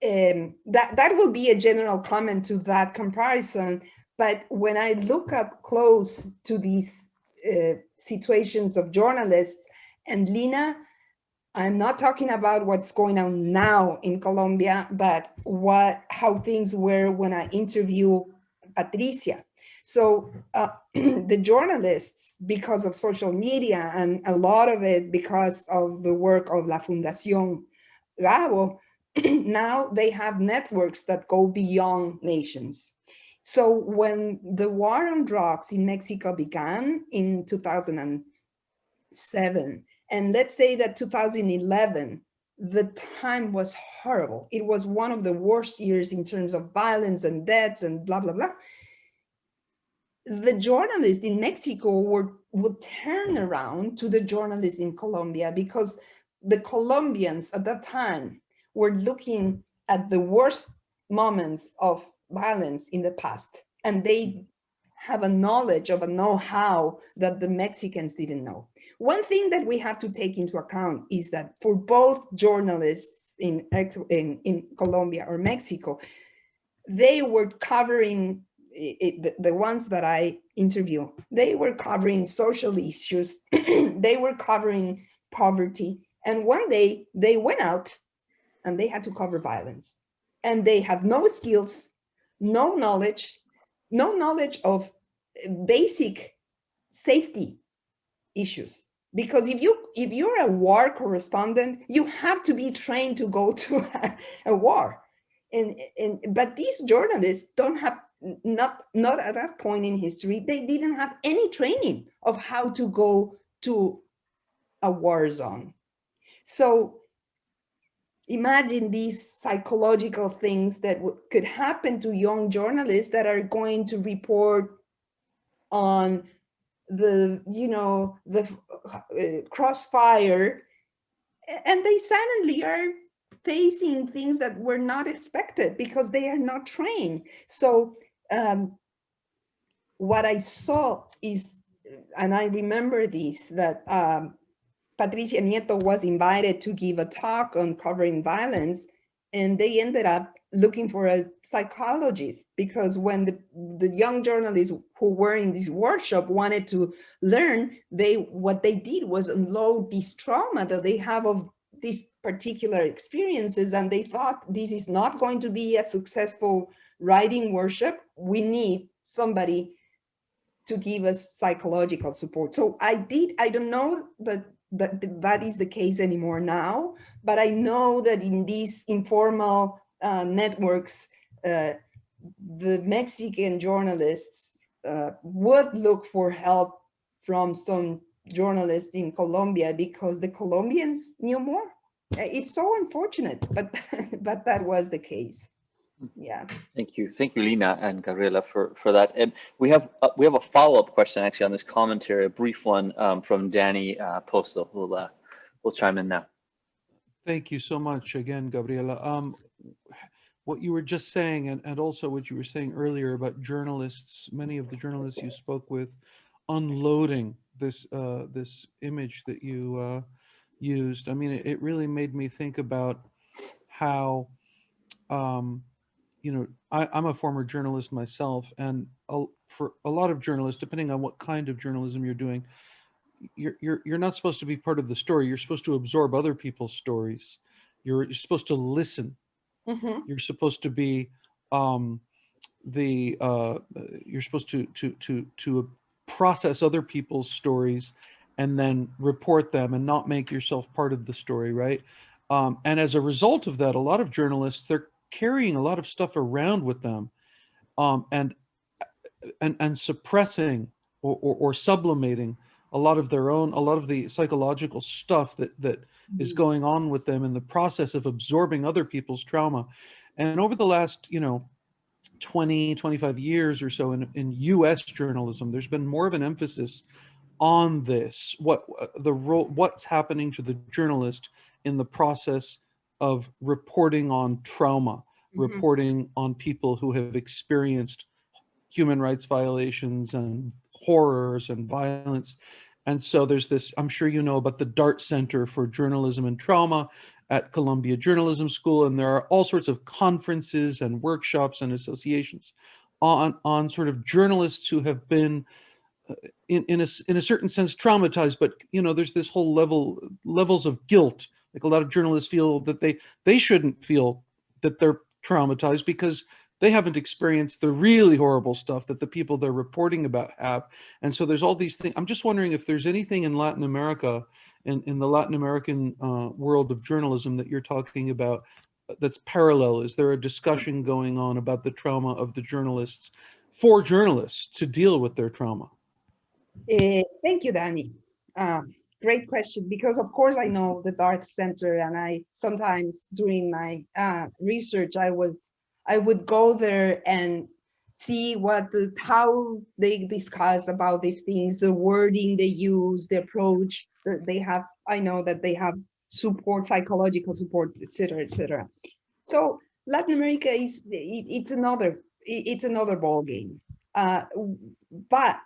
That will be a general comment to that comparison. But when I look up close to these situations of journalists, and Lina, I'm not talking about what's going on now in Colombia, but how things were when I interview Patricia. So the journalists, because of social media, and a lot of it because of the work of La Fundación Gabo, now they have networks that go beyond nations. So when the war on drugs in Mexico began in 2007, and let's say that 2011, the time was horrible. It was one of the worst years in terms of violence and deaths and blah, blah, blah. The journalists in Mexico would turn around to the journalists in Colombia, because the Colombians at that time were looking at the worst moments of violence in the past, and they have a knowledge of a know-how that the Mexicans didn't know. One thing that we have to take into account is that for both journalists in Colombia or Mexico, they were covering, the ones that I interview, they were covering social issues, they were covering poverty, and one day they went out and they had to cover violence. And they have no skills, no knowledge of basic safety issues. Because if you're a war correspondent, you have to be trained to go to a war. But these journalists don't have, not at that point in history, they didn't have any training of how to go to a war zone. So imagine these psychological things that could happen to young journalists that are going to report on the crossfire, and they suddenly are facing things that were not expected because they are not trained. So what I saw is, and I remember this, that Patricia Nieto was invited to give a talk on covering violence, and they ended up looking for a psychologist, because when the young journalists who were in this workshop wanted to learn, what they did was unload this trauma that they have of these particular experiences, and they thought, this is not going to be a successful writing workshop. We need somebody to give us psychological support. So I don't know that is the case anymore now, but I know that in these informal networks, the Mexican journalists would look for help from some journalists in Colombia, because the Colombians knew more. It's so unfortunate, but but that was the case. Yeah. Thank you, Lina and Gabriela, for that. And we have a follow-up question actually on this commentary, a brief one from Danny Postel, who will chime in now. Thank you so much again, Gabriela. What you were just saying, and also what you were saying earlier about journalists, many of the journalists you spoke with, unloading this this image that you used. I mean, it really made me think about how, you know, I'm a former journalist myself, and for a lot of journalists, depending on what kind of journalism you're doing, you're not supposed to be part of the story. You're supposed to absorb other people's stories. You're supposed to listen. Mm-hmm. You're supposed to be you're supposed to process other people's stories and then report them and not make yourself part of the story, right? And as a result of that, a lot of journalists, they're carrying a lot of stuff around with them, and suppressing or sublimating a lot of the psychological stuff that is going on with them in the process of absorbing other people's trauma. And over the last, 20, 25 years or so in US journalism, there's been more of an emphasis on this, what's happening to the journalist in the process of reporting on trauma, reporting on people who have experienced human rights violations and horrors and violence. And so there's this, I'm sure you know about the DART Center for Journalism and Trauma at Columbia Journalism School, and there are all sorts of conferences and workshops and associations on sort of journalists who have been in a certain sense traumatized, but there's this whole levels of guilt. Like a lot of journalists feel that they shouldn't feel that they're traumatized because they haven't experienced the really horrible stuff that the people they're reporting about have. And so there's all these things. I'm just wondering if there's anything in Latin America, in the Latin American world of journalism that you're talking about that's parallel. Is there a discussion going on about the trauma of the journalists for journalists to deal with their trauma? Thank you, Danny. Great question, because of course I know the DART Center, and I sometimes during my research I would go there and see how they discuss about these things, the wording they use, the approach that they have. I know that they have support, psychological support, etc., etc. So Latin America it's another ball game. But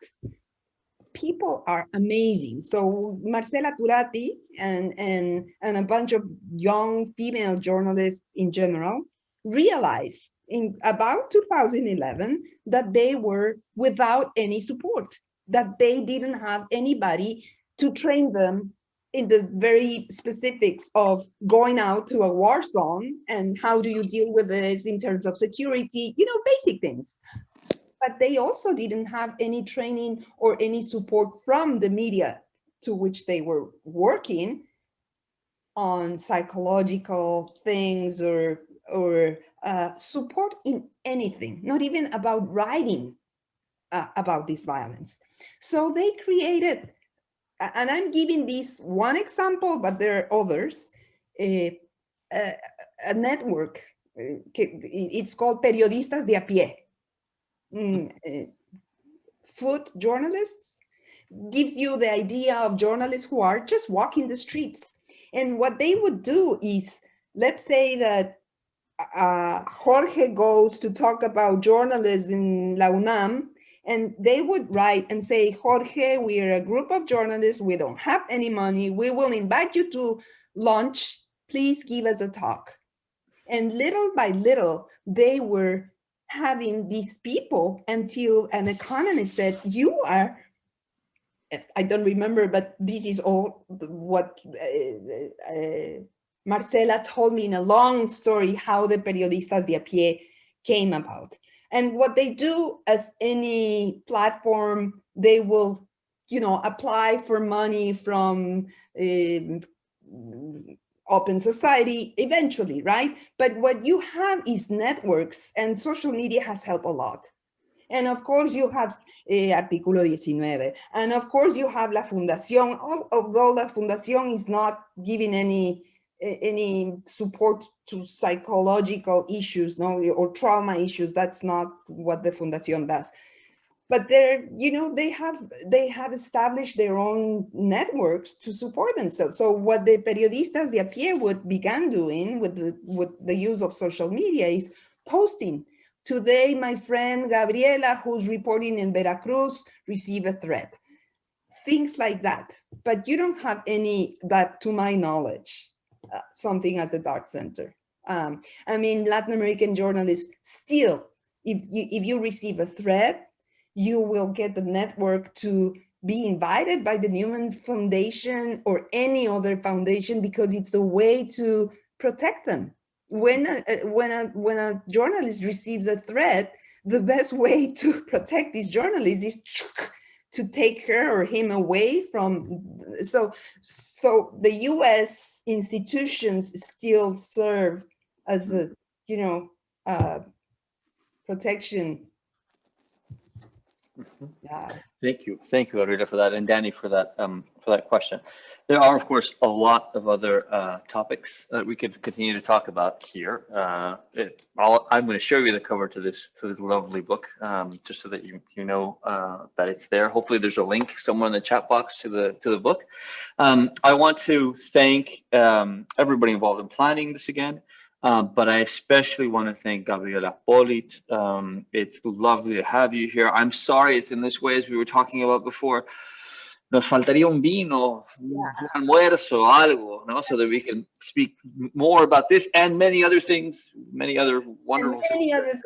people are amazing. So Marcela Turati and a bunch of young female journalists in general realized in about 2011 that they were without any support, that they didn't have anybody to train them in the very specifics of going out to a war zone and how do you deal with this in terms of security, basic things. But they also didn't have any training or any support from the media to which they were working on psychological things or support in anything, not even about writing about this violence. So they created, and I'm giving this one example, but there are others, a network. It's called Periodistas de a pie. Foot journalists gives you the idea of journalists who are just walking the streets. And what they would do is, let's say that Jorge goes to talk about journalism in La UNAM, and they would write and say, Jorge, we are a group of journalists. We don't have any money. We will invite you to lunch. Please give us a talk. And little by little, they were having these people until an economist said, you are, I don't remember, but this is all what Marcela told me in a long story, how the Periodistas de a pie came about. And what they do, as any platform, they will, apply for money from open society eventually, right? But what you have is networks, and social media has helped a lot. And of course you have Artículo 19, and of course you have La Fundación, although La Fundación is not giving any support to psychological issues, or trauma issues. That's not what the Fundación does. But they have established their own networks to support themselves. So what the Periodistas de a pie began doing with the use of social media is posting. Today, my friend Gabriela, who's reporting in Veracruz, received a threat. Things like that. But you don't have any, that to my knowledge, something as the Dart Center. Latin American journalists still, if you receive a threat, you will get the network to be invited by the Newman Foundation or any other foundation, because it's a way to protect them. When a journalist receives a threat, the best way to protect this journalist is to take her or him away from. So the U.S. institutions still serve as a protection. Thank you, Gabriela, for that, and Danny for that question. There are, of course, a lot of other topics that we could continue to talk about here. I'm going to show you the cover to this lovely book, just so that you know that it's there. Hopefully, there's a link somewhere in the chat box to the book. I want to thank everybody involved in planning this again. But I especially want to thank Gabriela Polit. It's lovely to have you here. I'm sorry it's in this way, as we were talking about before. Nos faltaría un vino, un almuerzo, algo, no? So that we can speak more about this and many other things, many other wonderful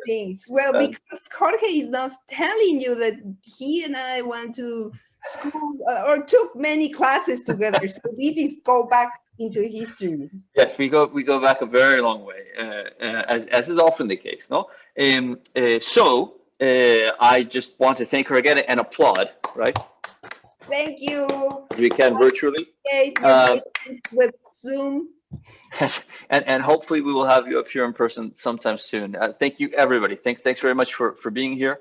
things. Well, because Jorge is not telling you that he and I went to school or took many classes together. So this is go back into history. Yes, we go back a very long way, as is often the case, no? So I just want to thank her again and applaud, right? Thank you. We can virtually. With Zoom. and hopefully we will have you up here in person sometime soon. Thank you, everybody. Thanks very much for being here.